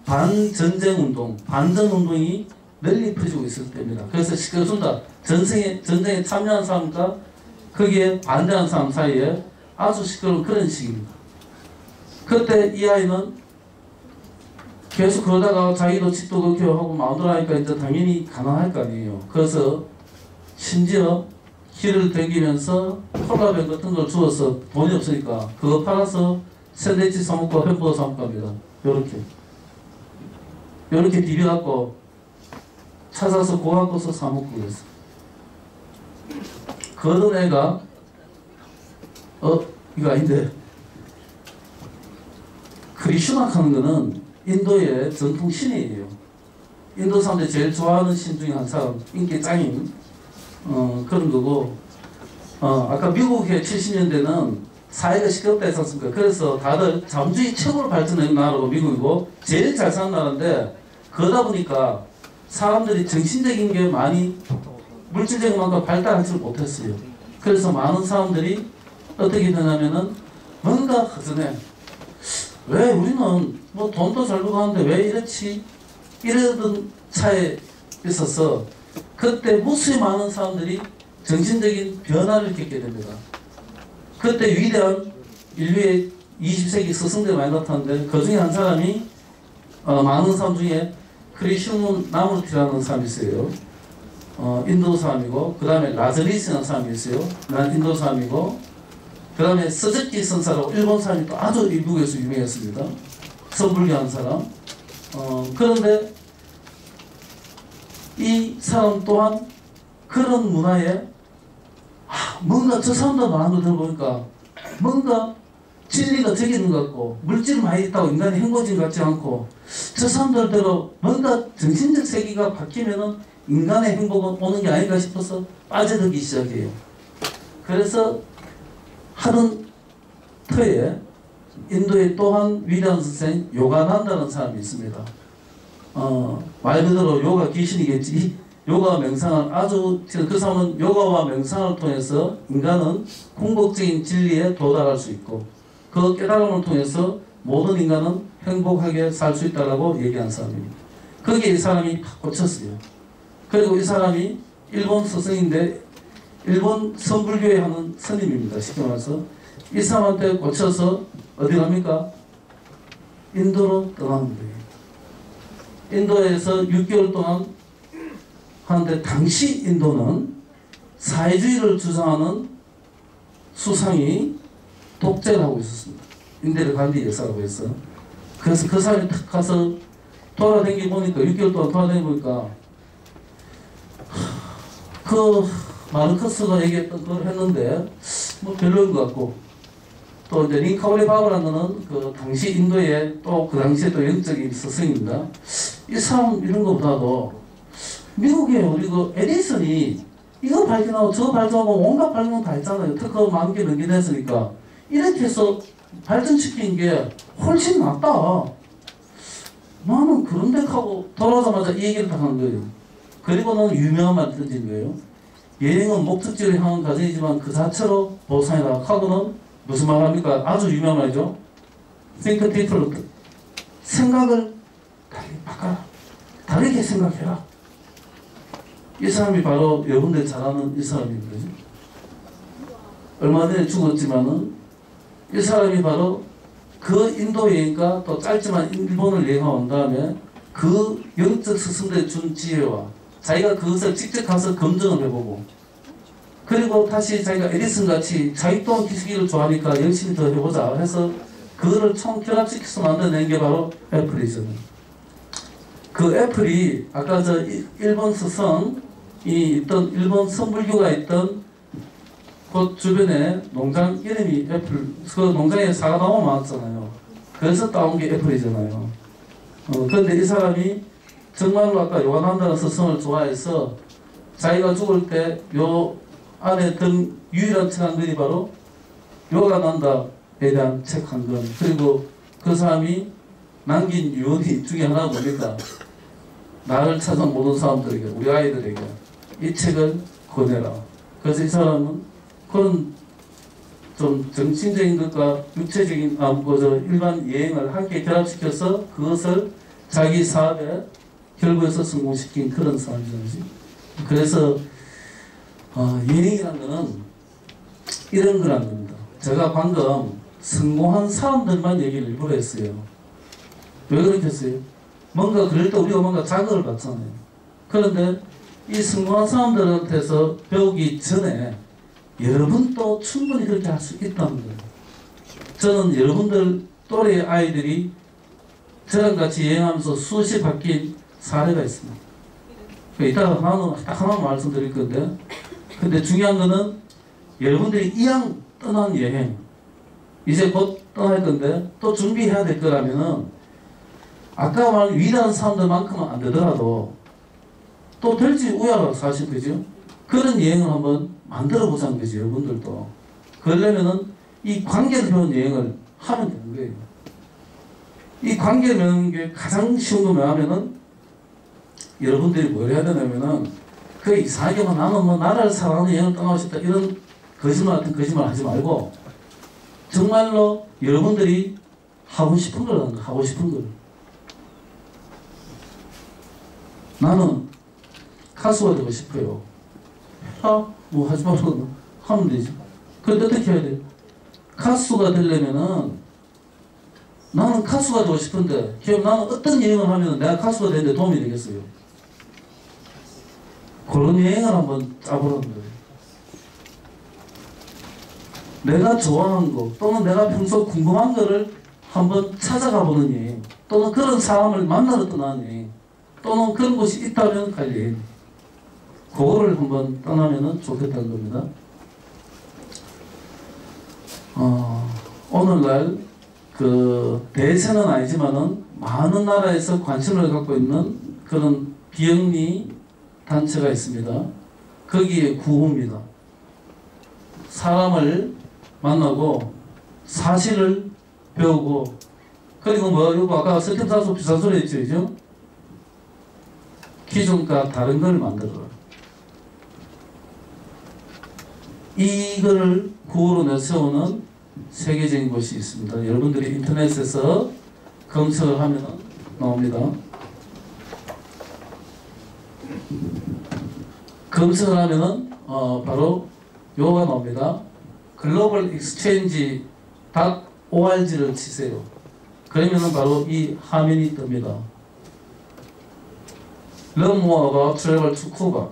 반전쟁 운동, 반전 운동이 널리 퍼지고 있을 때입니다. 그래서 시끄럽습니다. 전쟁에 참여한 사람과 거기에 반대하는 사람 사이에 아주 시끄러운 그런 시기입니다. 그때 이 아이는 계속 그러다가 자기도 집도 그렇게 하고 마음대로 하니까 이제 당연히 가난할 거 아니에요. 그래서 심지어 길을 댕기면서 콜라병 같은 걸 주워서 돈이 없으니까 그거 팔아서 샌드위치 사먹고 햄버거 사먹고 합니다. 요렇게 비벼갖고 찾아서 고갖고서 사먹고 그랬어. 그러던 애가 이거 아닌데 크리슈낙 하는 거는 인도의 전통 신이에요. 인도 사람들이 제일 좋아하는 신 중에 한 사람, 인기 짱인 그런 거고 아까 미국의 70년대는 사회가 시끄럽다 했었습니까? 그래서 다들 자본주의 최고로 발전한 나라고 미국이고 제일 잘 사는 나라인데 그러다 보니까 사람들이 정신적인 게 많이 물질적인 만큼 발달하지 못했어요. 그래서 많은 사람들이 어떻게 되냐면은 뭔가 허전해. 왜 우리는 뭐 돈도 잘 벌고 하는데 왜 이렇지? 이러던 차에 있어서 그때 무수히 많은 사람들이 정신적인 변화를 겪게 됩니다. 그때 위대한 인류의 20세기 스승들이 많이 나타났는데 그 중에 한 사람이 많은 사람 중에 크리슈문 나무르티라는 사람이 있어요. 인도 사람이고 그 다음에 라저리스라는 사람이 있어요. 난 인도 사람이고 그 다음에 서즈키 선사라고 일본 사람이 또 아주 미국에서 유명했습니다. 선불교하는 사람. 그런데 이 사람 또한 그런 문화에 뭔가 저 사람들 말하는 걸 들어보니까 뭔가 진리가 저기 있는 것 같고 물질 많이 있다고 인간의 행복진 같지 않고 저 사람들대로 뭔가 정신적 세계가 바뀌면은 인간의 행복은 오는 게 아닌가 싶어서 빠져들기 시작해요. 그래서 하는 터에 인도에 또한 위대한 선생 요가난다는 사람이 있습니다. 말 그대로 요가 귀신이겠지. 요가 명상을 아주 그 사람은 요가와 명상을 통해서 인간은 궁극적인 진리에 도달할 수 있고 그 깨달음을 통해서 모든 인간은 행복하게 살 수 있다고 얘기한 사람입니다. 거기에 이 사람이 꽂혔어요. 그리고 이 사람이 일본 스승인데 일본 선불교에 하는 스님입니다. 쉽게 말해서 이 사람한테 꽂혀서 어디 갑니까? 인도로 떠나는 거예요. 인도에서 6개월 동안 하는데 당시 인도는 사회주의를 주장하는 수상이 독재를 하고 있었습니다. 인디라 간디 여사라고 해서. 그래서 그 사람이 탁 가서 돌아다니 보니까 6개월 동안 돌아다니 보니까 그 마르크스가 얘기했던 걸 했는데 뭐 별로인 것 같고 또 이제 링카울리 바브라는 그 당시 인도의 또 그 당시에 또 영적인 스승입니다. 이 사람 이런 것보다도 미국에 우리 그 에디슨이 이거 발견하고 저거 발견하고 온갖 발견 다 했잖아요. 특허 만기 넘겨냈으니까 이렇게 해서 발전시킨 게 훨씬 낫다. 나는 그런데 하고 돌아오자마자 이 얘기를 딱 하는 거예요. 그리고는 유명한 말 던진 거예요. 여행은 목적지를 향한 과정이지만 그 자체로 보상이다 하고는 무슨 말 합니까? 아주 유명한 말이죠. Think different. 생각을 달리 바꿔라. 다르게 생각해라. 이 사람이 바로 여러분들 잘 아는 이 사람인 거죠. 얼마 전에 죽었지만은 이 사람이 바로 그 인도 여행과 또 짧지만 일본을 여행하고 온 다음에 그 영적 스승들이 준 지혜와 자기가 그것을 직접 가서 검증을 해보고 그리고 다시 자기가 에디슨 같이 자기 또한 기술을 좋아하니까 열심히 더 해보자 해서 그거를 총 결합시켜서 만들어낸 게 바로 애플이죠. 그 애플이 아까 저 일본 스승이 있던 일본 선불교가 있던 그 주변에 농장 이름이 애플, 그 농장에 사과 너무 많았잖아요. 그래서 따온 게 애플이잖아요. 그런데 이 사람이 정말로 아까 요한한다는 스승을 좋아해서 자기가 죽을 때 요 안에 든 유일한 책 한 권이 바로 요가난다에 대한 책 한 권. 그리고 그 사람이 남긴 유언이 중에 하나가 뭡니까? 나를 찾은 모든 사람들에게, 우리 아이들에게 이 책을 권해라. 그래서 이 사람은 그런 좀 정신적인 것과 육체적인 일반 여행을 함께 결합시켜서 그것을 자기 사업에 결국에서 성공시킨 그런 사람이죠. 그래서 여행이라는 거는 이런 거란 겁니다. 제가 방금 성공한 사람들만 얘기를 일부러 했어요. 왜 그렇게 했어요? 뭔가 그럴 때 우리가 뭔가 자극을 받잖아요. 그런데 이 성공한 사람들한테서 배우기 전에 여러분도 충분히 그렇게 할 수 있다는 거예요. 저는 여러분들 또래 아이들이 저랑 같이 여행하면서 수없이 바뀐 사례가 있습니다. 이따가 딱 하나 말씀드릴 건데, 근데 중요한 거는 여러분들이 이왕 떠난 여행, 이제 곧 떠날 건데 또 준비해야 될 거라면은 아까 말한 위대한 사람들만큼은 안 되더라도 또 될지 우야라고 사실 거죠. 그런 여행을 한번 만들어 보자는 거지. 여러분들도 그러려면은 이 관계를 배운 여행을 하면 되는 거예요. 이 관계를 배우는 게 가장 쉬운 거 뭐냐면은 여러분들이 뭘 해야 되냐면은 그 이상하게만 나는 뭐 나라를 사랑하는 여행을 떠나고 싶다 이런 거짓말 같은 거짓말 하지 말고 정말로 여러분들이 하고 싶은 걸 하는 거, 하고 싶은 걸. 나는 가수가 되고 싶어요. 뭐 하지 말고 하면 되지. 그런데 어떻게 해야 돼? 가수가 되려면은 나는 가수가 되고 싶은데 그럼 나는 어떤 여행을 하면 내가 가수가 되는데 도움이 되겠어요? 그런 여행을 한번 짜보라는 거예요. 내가 좋아하는 거 또는 내가 평소 궁금한 거를 한번 찾아가 보는 여행 또는 그런 사람을 만나러 떠나는 여행 또는 그런 곳이 있다면 갈 여행 그거를 한번 떠나면 좋겠다는 겁니다. 오늘날 그 대세는 아니지만은 많은 나라에서 관심을 갖고 있는 그런 비영리 단체가 있습니다. 거기에 구호입니다. 사람을 만나고 사실을 배우고, 그리고 뭐 이거 아까 석탄산소 비싼 소리 했죠, 그죠? 기존과 다른 걸 만들어라. 이거를 구호로 내세우는 세계적인 곳이 있습니다. 여러분들이 인터넷에서 검색을 하면 나옵니다. 검색을 하면은 바로 요가 나옵니다. 글로벌 익스체인지 .org를 치세요. 그러면은 바로 이 화면이 뜹니다. Learn more about travel to Cuba.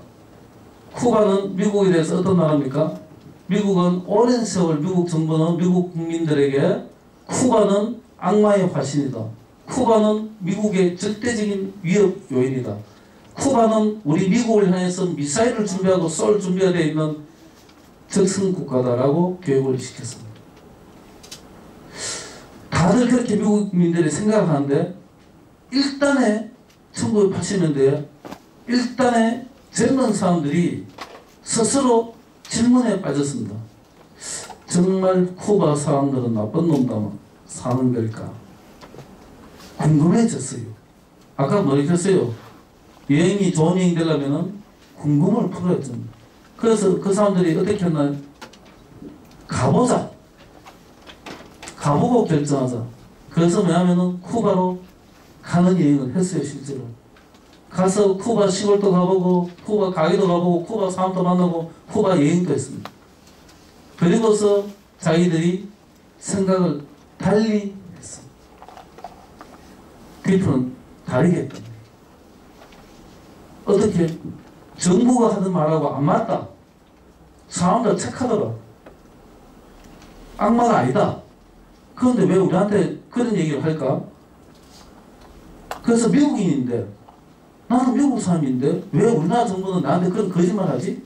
쿠바는 미국에 대해서 어떤 나라입니까? 미국은 오랜 세월 미국 정부는 미국 국민들에게 쿠바는 악마의 화신이다. 쿠바는 미국의 절대적인 위협 요인이다. 쿠바는 우리 미국을 향해서 미사일을 준비하고 쏠 준비가 되어 있는 적성 국가다라고 교육을 시켰습니다. 다들 그렇게 미국 국민들이 생각하는데 일단에 1980년대에 일단에 젊은 사람들이 스스로 질문에 빠졌습니다. 정말 쿠바 사람들은 나쁜 놈다만 사는 걸까? 궁금해졌어요. 아까 뭐랬겠어요? 여행이 좋은 여행 되려면 궁금을 풀어야 됩니다. 그래서 그 사람들이 어떻게 했나요? 가보자. 가보고 결정하자. 그래서 뭐냐면은 쿠바로 가는 여행을 했어요, 실제로. 가서 쿠바 시골도 가보고, 쿠바 가게도 가보고, 쿠바 사람도 만나고, 쿠바 여행도 했습니다. 그리고서 자기들이 생각을 달리 했습니다. 뒤풀은 다르게 했답니다. 어떻게? 정부가 하는 말하고 안 맞다. 사람들 착하더라. 악마가 아니다. 그런데 왜 우리한테 그런 얘기를 할까? 그래서 미국인인데, 나는 미국 사람인데 왜 우리나라 정부는 나한테 그런 거짓말 하지?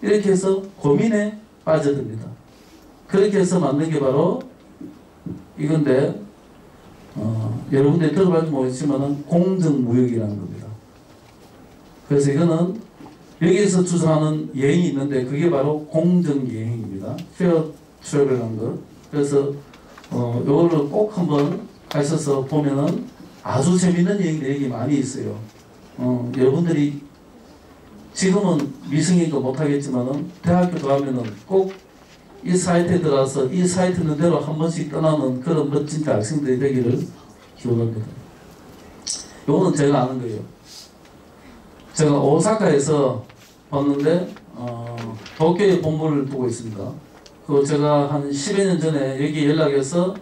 이렇게 해서 고민에 빠져듭니다. 그렇게 해서 만든 게 바로 이건데, 여러분들이 들어볼지 모르겠지만 공정무역이라는 겁니다. 그래서 이거는 여기에서 주장하는 여행이 있는데 그게 바로 공정여행입니다. 페어 트래블이라는 거. 그래서 요거를 꼭 한번 가셔서 보면은 아주 재밌는 여행들이 많이 있어요. 여러분들이 지금은 미성이니까 못하겠지만은 대학교 가면은 꼭 이 사이트에 들어가서 이 사이트 있는 대로 한 번씩 떠나는 그런 멋진 대학생들이 되기를 기원합니다. 요거는 제가 아는 거예요. 제가 오사카에서 봤는데 도쿄에 본부를 두고 있습니다. 그 제가 한 10여 년 전에 여기 연락해서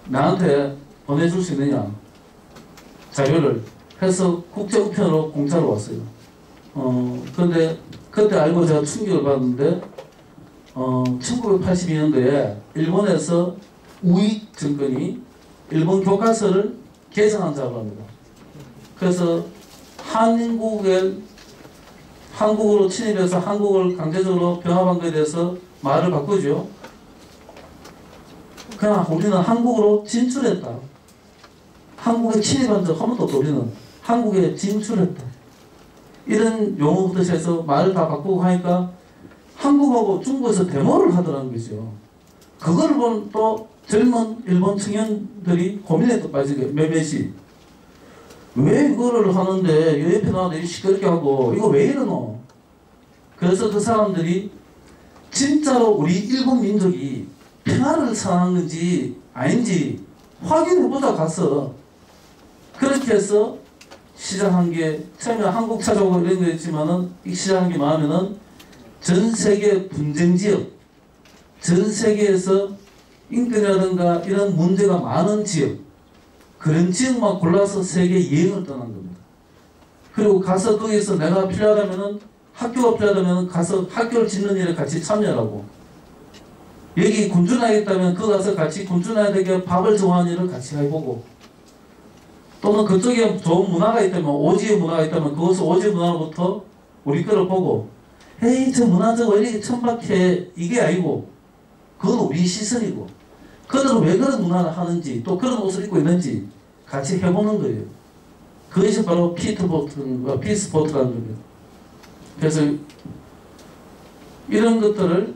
나한테 보내줄 수 있느냐 자료를 해서 국제우편으로 공짜로 왔어요. 그런데 그때 알고 제가 충격을 받았는데 1982년도에 일본에서 우익 정권이 일본 교과서를 개정한 작업을 합니다. 그래서 한국으로 침입해서 한국을 강제적으로 병합한 것에 대해서 말을 바꾸죠. 그냥 우리는 한국으로 진출했다. 한국에 침입한 적 한 번도 없다. 우리는 한국에 진출했다. 이런 용어부터 해서 말을 다 바꾸고 하니까 한국하고 중국에서 데모를 하더라는 거죠. 그걸 본 또 젊은 일본 청년들이 고민에 또 빠지게 몇몇이 왜 이거를 하는데 옆에 나와서 시끄럽게 하고 이거 왜 이러노? 그래서 그 사람들이 진짜로 우리 일본 민족이 평화를 선한 건지 아닌지 확인해보자 가서 그렇게 해서 시작한 게 처음에 한국 찾아오고 이런 거였지만은 시작한 게 많으면은 전 세계 분쟁 지역, 전 세계에서 인권이라든가 이런 문제가 많은 지역, 그런 지역만 골라서 세계 여행을 떠난 겁니다. 그리고 가서 거기서 내가 필요하다면은 학교가 필요하다면 가서 학교를 짓는 일에 같이 참여하고 여기 군주나겠다면 그 가서 같이 군주나야 되게 밥을 좋아하는 일을 같이 해보고 또는 그쪽에 좋은 문화가 있다면 오지의 문화가 있다면 그것을 오지의 문화로부터 우리 거를 보고 에이 저 문화 저거 왜 이렇게 천박해 이게 아니고 그건 우리 시선이고 그들은 왜 그런 문화를 하는지 또 그런 옷을 입고 있는지 같이 해보는 거예요. 그것이 바로 피스포트라는 겁니다. 그래서 이런 것들을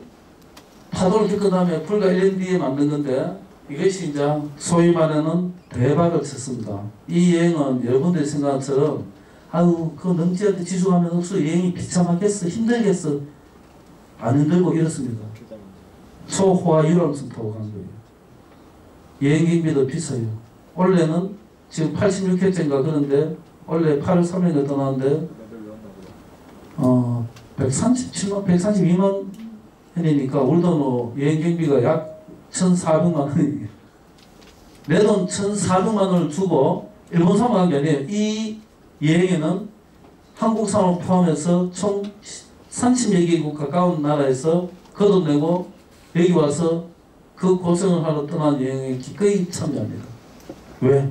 파도를 겪은 다음에 불과 1년 뒤에 만든 건데 이것이 이제 소위 말하는 대박을 쳤습니다. 이 여행은 여러분들이 생각한 것처럼 아유 그 능지한테 지수하면 없어 여행이 비참하겠어 힘들겠어 안 힘들고 이렇습니다. 초호화 유람선 타고 간 거예요. 여행기비도 비싸요. 원래는 지금 86회째인가 그런데 원래 8월 3일에 떠나는데 132만 원이니까 우리 돈으로 여행 경비가 약 1,400만 원이에요. 내 돈 1,400만 원을 주고 일본 사람 간 게 아니에요. 이 여행에는 한국 사람을 포함해서 총 30여 개국 가까운 나라에서 거둬 내고 여기 와서 그 고생을 하러 떠난 여행에 기꺼이 참여합니다. 왜?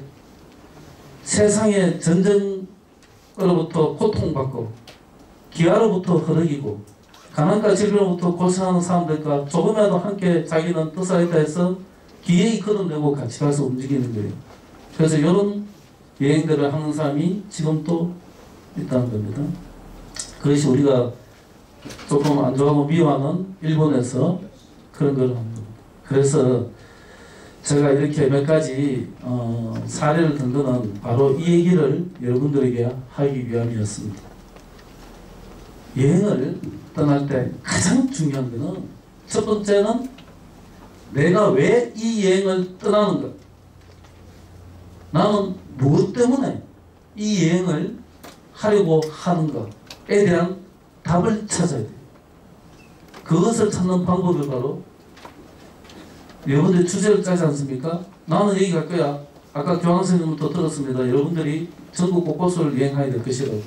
세상의 전쟁으로부터 고통받고 기아로부터 허덕이고 가난과 질병으로부터 고생하는 사람들과 조금이라도 함께 자기는 뜻을 했다 해서 기꺼이 거둬내고 같이 가서 움직이는 거예요. 그래서 이런 여행들을 하는 사람이 지금 또 있다는 겁니다. 그것이 우리가 조금 안 좋아하고 미워하는 일본에서 그런 걸 하는 겁니다. 그래서 제가 이렇게 몇 가지 사례를 든 거는 바로 이 얘기를 여러분들에게 하기 위함이었습니다. 여행을 떠날 때 가장 중요한 거는 첫 번째는 내가 왜 이 여행을 떠나는가? 나는 무엇 때문에 이 여행을 하려고 하는가에 대한 답을 찾아야 돼요. 그것을 찾는 방법이 바로 여러분들이 주제를 짜지 않습니까? 나는 여기 갈 거야. 아까 교황 선생님부터 들었습니다. 여러분들이 전국 곳곳을 여행해야 될 것이라고.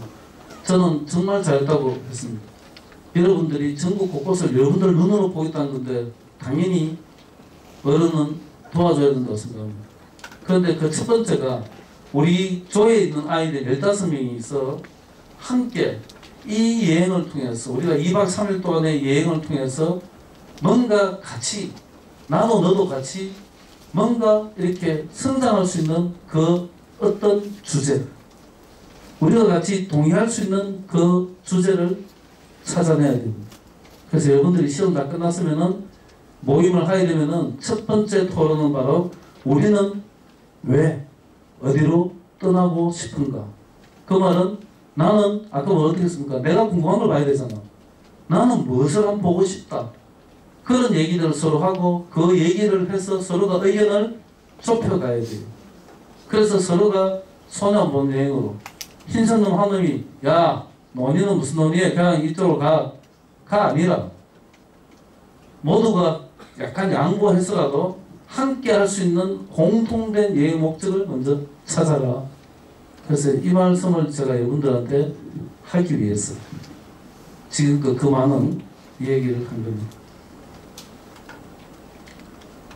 저는 정말 잘했다고 했습니다. 여러분들이 전국 곳곳을 여러분들 눈으로 보겠다는 건데 당연히 어른은 도와줘야 된다고 생각합니다. 그런데 그 첫 번째가 우리 조에 있는 아이들 15명이 있어 함께 이 여행을 통해서 우리가 2박 3일 동안의 여행을 통해서 뭔가 같이 나도 너도 같이 뭔가 이렇게 성장할 수 있는 그 어떤 주제 우리가 같이 동의할 수 있는 그 주제를 찾아내야 됩니다. 그래서 여러분들이 시험 다 끝났으면은 모임을 하게 되면은 첫 번째 토론은 바로 우리는 왜 어디로 떠나고 싶은가. 그 말은 나는 아까 뭐 어떻게 했습니까? 내가 궁금한 걸 봐야 되잖아. 나는 무엇을 한번 보고 싶다. 그런 얘기들을 서로 하고 그 얘기를 해서 서로가 의견을 좁혀가야 돼요. 그래서 서로가 손해 안 보는 여행으로 흰선놈 한 놈이 야 논의는 무슨 논의해 그냥 이쪽으로 가 아니라 모두가 약간 양보해서라도 함께 할 수 있는 공통된 여행 목적을 먼저 찾아라. 그래서 이 말씀을 제가 여러분들한테 하기 위해서 지금 그 많은 얘기를 한 겁니다.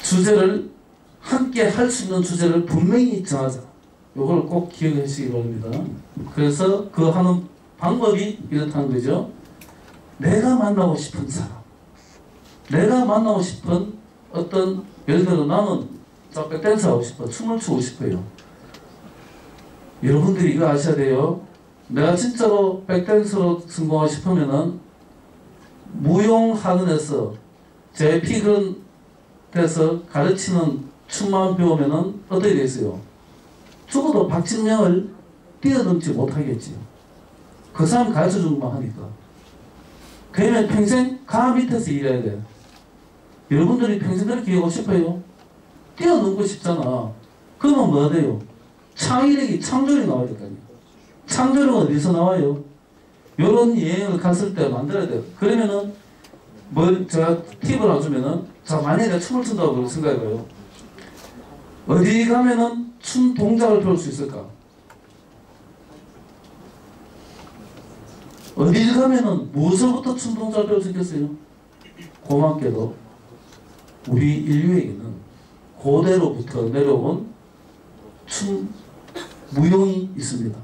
주제를 함께 할 수 있는 주제를 분명히 정하자. 이걸 꼭 기억해 주시기 바랍니다. 그래서 그 하는 방법이 이렇다는 거죠. 내가 만나고 싶은 사람, 내가 만나고 싶은 어떤 예를 들어 나는 백댄스 하고 싶어, 춤을 추고 싶어요. 여러분들이 이거 아셔야 돼요. 내가 진짜로 백댄스로 성공하고 싶으면은 무용학원에서 JP 그런 데서 가르치는 춤만 배우면은 어떻게 되겠어요? 죽어도 박진영을 뛰어넘지 못하겠지요. 그 사람 가르쳐준 것만 하니까. 그러면 평생 가 밑에서 일해야 돼. 여러분들이 평생 그렇게 하고 싶어요? 뛰어넘고 싶잖아. 그러면 뭐가 돼요? 창의력이, 창조력이 나와야 될 거 아니에요. 창조력은 어디서 나와요? 이런 여행을 갔을 때 만들어야 돼요. 그러면은 제가 팁을 하나 주면은 자 만약에 내가 춤을 춘다고 생각해봐요. 어디 가면은 춤 동작을 배울 수 있을까? 어디 가면은 무엇으로부터 춤 동작을 배울 수 있겠어요? 고맙게도 우리 인류에게는 고대로부터 내려온 춤 무용이 있습니다.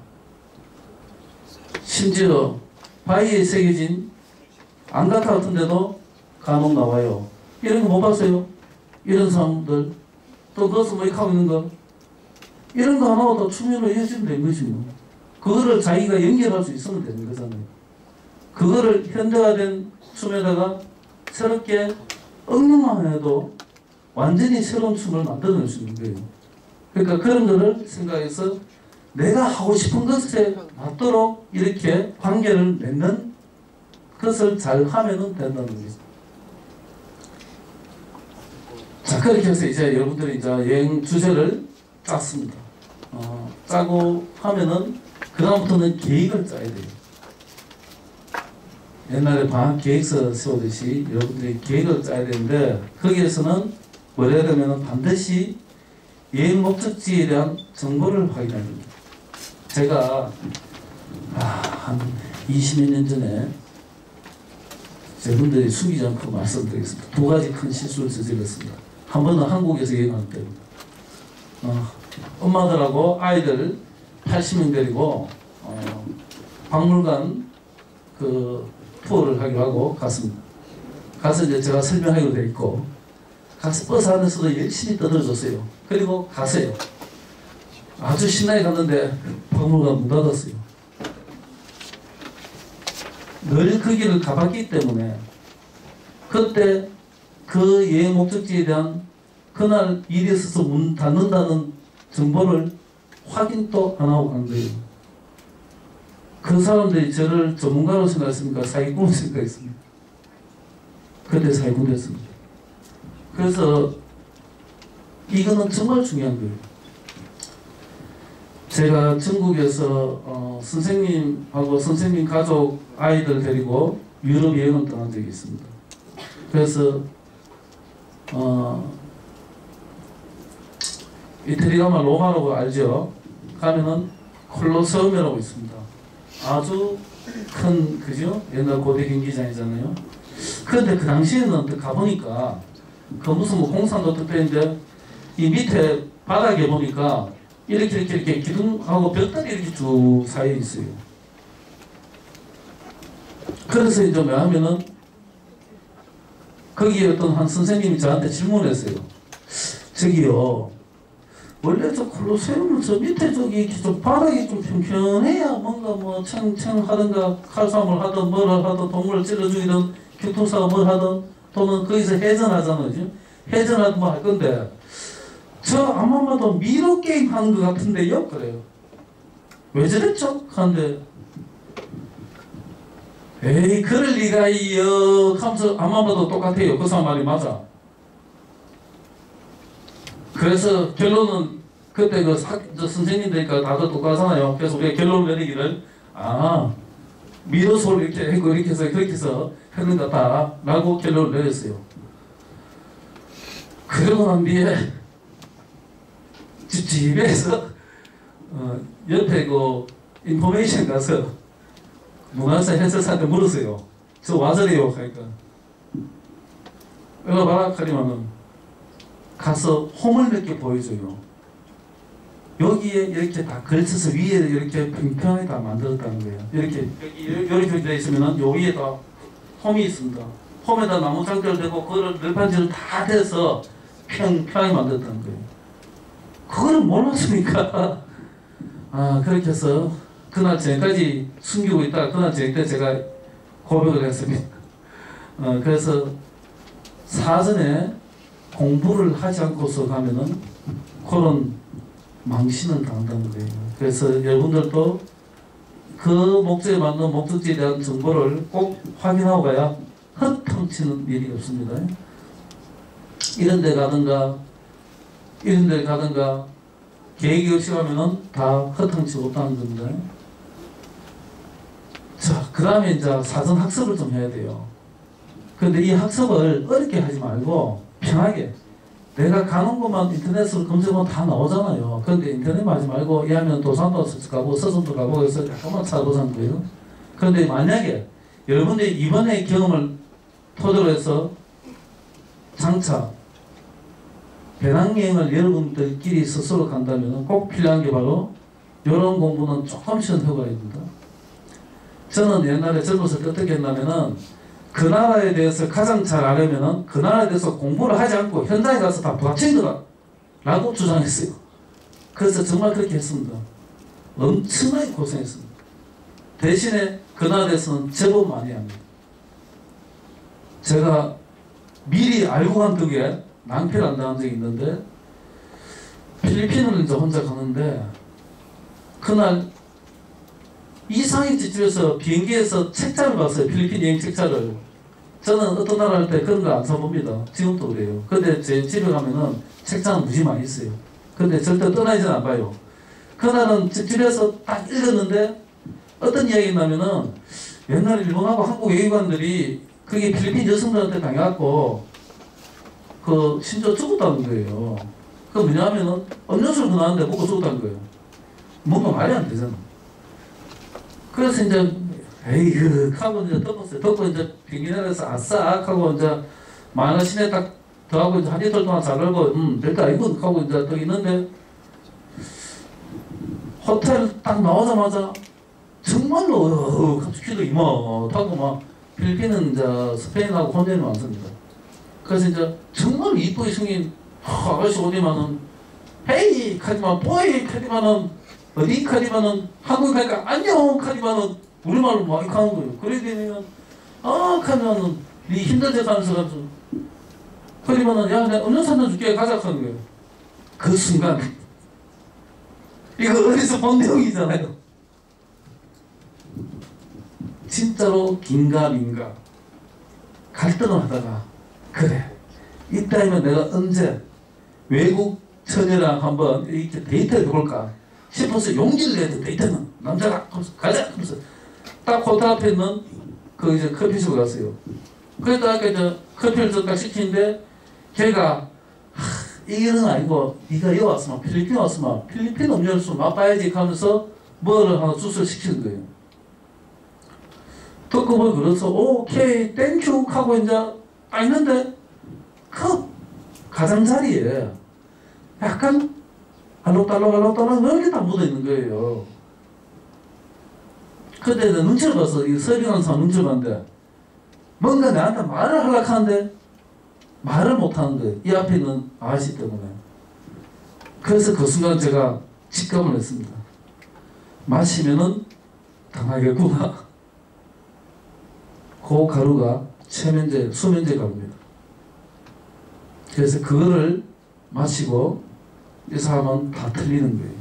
심지어 바위에 새겨진 안가타 같은 데도 간혹 나와요. 이런 거 못 봤어요? 이런 사람들 또 거기서 뭐 이렇게 하고 있는 거 이런 거 하나가 더 추면으로 이어지면 된 것이 뭐. 그거를 자기가 연결할 수 있으면 되는 거잖아요. 그거를 현대화된 춤에다가 새롭게 응용만 해도 완전히 새로운 춤을 만들어낼 수 있는 거예요. 그러니까 그런 거를 생각해서 내가 하고 싶은 것에 맞도록 이렇게 관계를 맺는 것을 잘 하면은 된다는 거죠. 자, 그렇게 해서 이제 여러분들이 이제 여행 주제를 짰습니다. 짜고 하면은 그다음부터는 계획을 짜야 돼요. 옛날에 방학 계획서 세우듯이 여러분들이 계획을 짜야 되는데 거기에서는 뭘 해야 되면 반드시 여행 목적지에 대한 정보를 확인해야 됩니다. 제가 한 20몇 년 전에 여러분들이 숨기지 않고 말씀드리겠습니다. 두 가지 큰 실수를 저질렀습니다. 한 번은 한국에서 여행할 때입니다. 엄마들하고 아이들 80명 데리고 박물관 그 투어를 하기로 하고 갔습니다. 가서 이제 제가 설명하기로 돼 있고 가서 버스 안에서도 열심히 떠들어줬어요. 그리고 가세요. 아주 신나게 갔는데 박물관 문 닫았어요. 늘 그 길을 가봤기 때문에 그때 그 여행 목적지에 대한 그날 일이 있어서 문 닫는다는 정보를 확인도 안 하고 간 거예요. 그 사람들이 저를 전문가로 생각했습니까? 사기꾼으로 생각했습니다. 그때 사기꾼 됐습니다. 그래서 이거는 정말 중요한 거예요. 제가 전국에서 선생님하고 선생님 가족 아이들 데리고 유럽 여행을 떠난 적이 있습니다. 그래서 이태리 가면 로마라고 알죠? 가면은 콜로세움이라고 있습니다. 아주 큰 그죠? 옛날 고대 경기장이잖아요. 그런데 그 당시에는 가보니까 그 무슨 뭐 공사도 특별인데 이 밑에 바닥에 보니까 이렇게 기둥하고 벽돌이 이렇게 쭉 쌓여 있어요. 그래서 이제 뭐 하면은 거기에 어떤 한 선생님이 저한테 질문했어요. 저기요, 원래 저 콜로세움은 저 밑에 저기 좀 바닥이 좀 평평해야 뭔가 뭐 챙하든가 칼싸움을 하든 뭐를 하든 동물을 찔러 죽이든 교통사고 뭘 하든 또는 거기서 해전하잖아요. 해전하든 뭐 할 건데 저 아마 봐도 미로 게임 하는 것 같은데요? 그래요. 왜 저랬죠? 하는데 에이 그럴 리가요 하면서 아마 봐도 똑같아요. 그 사람 말이 맞아. 그래서 결론은 그때 저 선생님들이니까 다들 똑같잖아요. 그래서 우리가 결론을 내리기를 미로소를 이렇게 했고 이렇게 해서 그렇게 해서 했는 것 같다 라고 결론을 내렸어요. 그러고 난 뒤에 집에서 옆에 그 인포메이션 가서 문화사 해설사한테 물었어요. 저 와저래요 하니까 이거 봐라 하니만은 가서 홈을 몇 개 보여줘요. 여기에 이렇게 다 걸쳐서 위에 이렇게 평평하게 다 만들었다는 거예요. 이렇게 되어 있으면은 요 위에다 홈이 있습니다. 홈에다 나무 장대를 대고 그거를 널판지를 다 대서 평평하게 만들었다는 거예요. 그거를 몰랐으니까 그렇게 해서 그날 저녁까지 숨기고 있다가 그날 저녁 때 제가 고백을 했습니다. 그래서 사전에 공부를 하지 않고서 가면은 그런 망신을 당한다는 거예요. 그래서 여러분들도 그 목적에 맞는 목적지에 대한 정보를 꼭 확인하고 가야 헛탕치는 일이 없습니다. 이런 데 가든가 계획이 없이 가면은 다 헛탕치 없다는 겁니다. 자, 그 다음에 이제 사전 학습을 좀 해야 돼요. 그런데 이 학습을 어렵게 하지 말고 편하게 내가 가는 곳만 인터넷으로 검색하면 다 나오잖아요. 그런데 인터넷 하지 말고 이하면 도산도 가고 서점도 가고 해서 약간만 찾아보자는 거예요. 그런데 만약에 여러분들이 이번에 경험을 토대로 해서 장차 배낭여행을 여러분들끼리 스스로 간다면 꼭 필요한 게 바로 이런 공부는 조금씩은 해봐야 됩니다. 저는 옛날에 젊었을 때 어떻게 했냐면은 그 나라에 대해서 가장 잘 알려면은 그 나라에 대해서 공부를 하지 않고 현장에 가서 다 부딪힌 거다. 라고 주장했어요. 그래서 정말 그렇게 했습니다. 엄청나게 고생했습니다. 대신에 그날에서는 제법 많이 합니다. 제가 미리 알고 간 덕에 낭패를 안 당한 적이 있는데, 필리핀을 이제 혼자 가는데 그날 이상의 집에서 비행기에서 책자를 봤어요. 필리핀 여행 책자를. 저는 어떤 나라 할 때 그런 거 안 사봅니다. 지금도 그래요. 근데 제 집에 가면은 책자는 무지 많이 있어요. 근데 절대 떠나지는 안 봐요. 그날은 집에서 딱 읽었는데 어떤 이야기 있냐면은 옛날에 일본하고 한국 외교관들이 그게 필리핀 여성들한테 당해갖고 그 심지어 죽었다는 거예요. 그 뭐냐면은 음료수를 권하는데 먹고 죽었다는 거예요. 뭔가 말이 안 되잖아. 그래서 이제 에이그 하고 이제 덮었어요. 덮고 이제 비행기 내려서 아싸 하고 이제 만화 시내 딱 더하고 이제 한 이틀 동안 잘 놀고 별거 아니고 하고 이제 또 있는데 호텔 딱 나오자마자 정말로 갑자기 이мот하고 막 필리핀은 이제 스페인하고 혼돈이 많습니다. 그래서 이제 정말 이쁘게 생긴 아가씨 어디만은 헤이 카디만 보이 카디만은 어디 카디만은 한국 가니까 안녕 카디만은 우리말로 막 이렇게 하는 거예요. 그래 되면 카디만은 니 힘들지 하면서 가지고 카디만은 야 내가 음료수 한잔 줄게 가자 하는 거예요. 그 순간 이거 어디서 본 내용이잖아요. 진짜로 긴가민가 갈등을 하다가 그래 이따이면 내가 언제 외국 처녀랑 한번 이렇게 데이트를 해볼까 싶어서 용기를 내야 데이트는 남자가 가자 하면서 딱 호텔 앞에 있는 그 이제 커피숍에 갔어요. 그러다가 이제 커피를 딱 시키는데 걔가 이거는 아니고 네가 여기 왔으면 필리핀 왔으면 필리핀 음료수 맛봐야지 하면서 뭐를 하나 주스를 시키는 거예요. 듣고 보니 그래서 오케이 땡큐 하고 이제 딱 있는데 그 가장자리에 약간 알록달록 이렇게 다 묻어있는 거예요. 그때 눈치를 봤어. 이 서빙하는 사람 눈치를 봤는데 뭔가 나한테 말을 하려고 하는데 말을 못하는 거예요. 이 앞에 있는 아저씨 때문에. 그래서 그 순간 제가 직감을 했습니다. 마시면은 당하겠구나. 그 가루가 최면제, 수면제 가루입니다. 그래서 그거를 마시고 이 사람은 다 틀리는 거예요.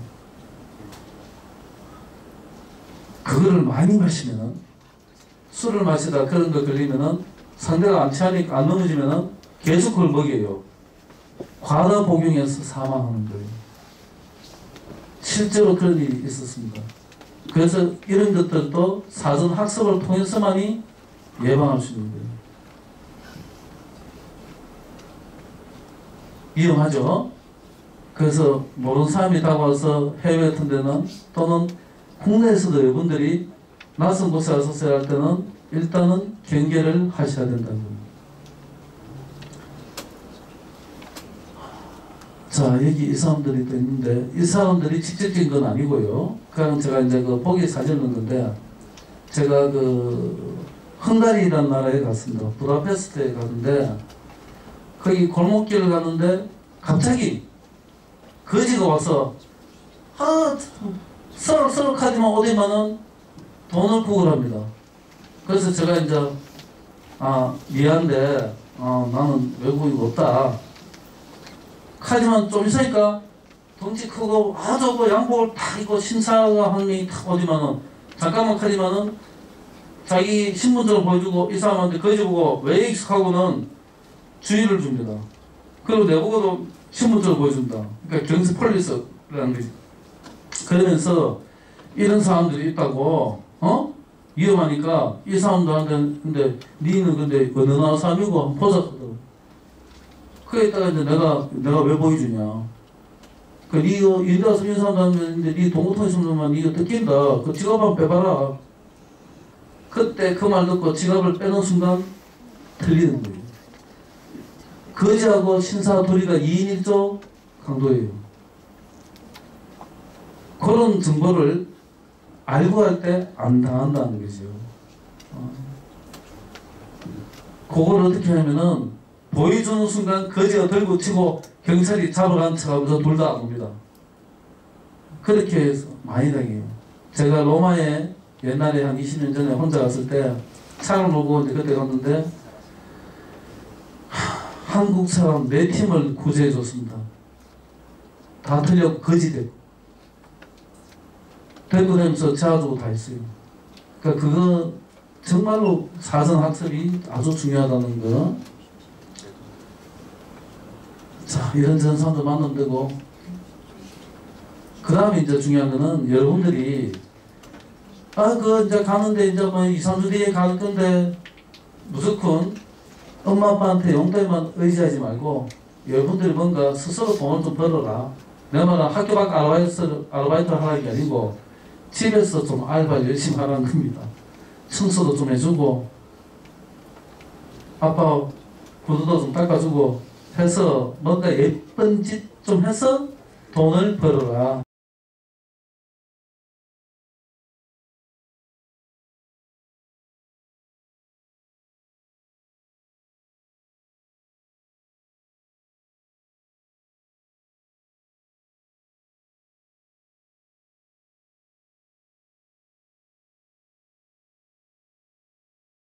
그거를 많이 마시면은 술을 마시다 그런 거 걸리면은 상대가 안 취하니까 안 넘어지면은 계속 그걸 먹여요. 과다 복용해서 사망하는 거예요. 실제로 그런 일이 있었습니다. 그래서 이런 것들도 사전 학습을 통해서만이 예방할 수 있는 거예요. 위험하죠? 그래서 모르는 사람이 다가와서 해외 같은 데는 또는 국내에서도 여러분들이 낯선 곳에 와서 써야 할 때는 일단은 경계를 하셔야 된다는 겁니다. 자, 여기 이 사람들이 또 있는데 이 사람들이 직접적인 건 아니고요. 그냥 제가 이제 그 보기 사진을 넣은 건데 제가 그 헝가리라는 나라에 갔습니다. 부다페스트에 갔는데 거기 골목길을 갔는데 갑자기 거지가 와서 서로 카드만 어디만은 돈을 구걸합니다. 그래서 제가 이제 미안한데 나는 외국인이 없다. 카드만 좀 있으니까 덩치 크고 아주 그 양복을 딱 입고 신사가 한 명이 딱 오지만은 잠깐만 카드만은 자기 신분증을 보여주고 이 사람한테 거지 보고 왜 익숙하고는 주의를 줍니다. 그리고 내보고도 신분증을 보여준다. 그러니까 경스 폴리스라는 거지. 그러면서 이런 사람들이 있다고 위험하니까 이 사람들한테 근데 니는 근데 어느 나라 사람이고 한번 보자 하더라고. 그랬다가 이제 내가 왜 보여주냐. 니 이리 와서 이 사람들한테 니 동고통 있으면 니 뜯긴다. 그 지갑 한번 빼봐라. 그때 그 말 듣고 지갑을 빼는 순간 틀리는 거예요. 거지하고 신사 둘이가 2인 1조 강도예요. 그런 정보를 알고 할 때 안 당한다는 거죠. 그걸 어떻게 하면은 보여주는 순간 거지가 들고 치고 경찰이 잡아간 척하면서 둘 다 안 옵니다. 그렇게 해서 많이 당해요. 제가 로마에 옛날에 한 20년 전에 혼자 갔을 때 차를 몰고 이제 그때 갔는데 한국 사람 4팀을 구제해 줬습니다. 다 틀렸고 거지되고 데리고 다니면서 재워주고 다 했어요. 그러니까 그거 정말로 사전 학습이 아주 중요하다는 거. 자, 이런 전사도 만나면 되고, 그 다음에 이제 중요한 거는 여러분들이 이제 가는데 이제 뭐 2, 3주 뒤에 갈 건데 무조건 엄마 아빠한테 용돈만 의지하지 말고 여러분들이 뭔가 스스로 돈을 좀 벌어라. 내 말은 학교 밖 아르바이트를 하라는 게 아니고 집에서 좀 알바 열심히 하라는 겁니다. 청소도 좀 해주고 아빠 구두도 좀 닦아주고 해서 뭔가 예쁜 짓 좀 해서 돈을 벌어라.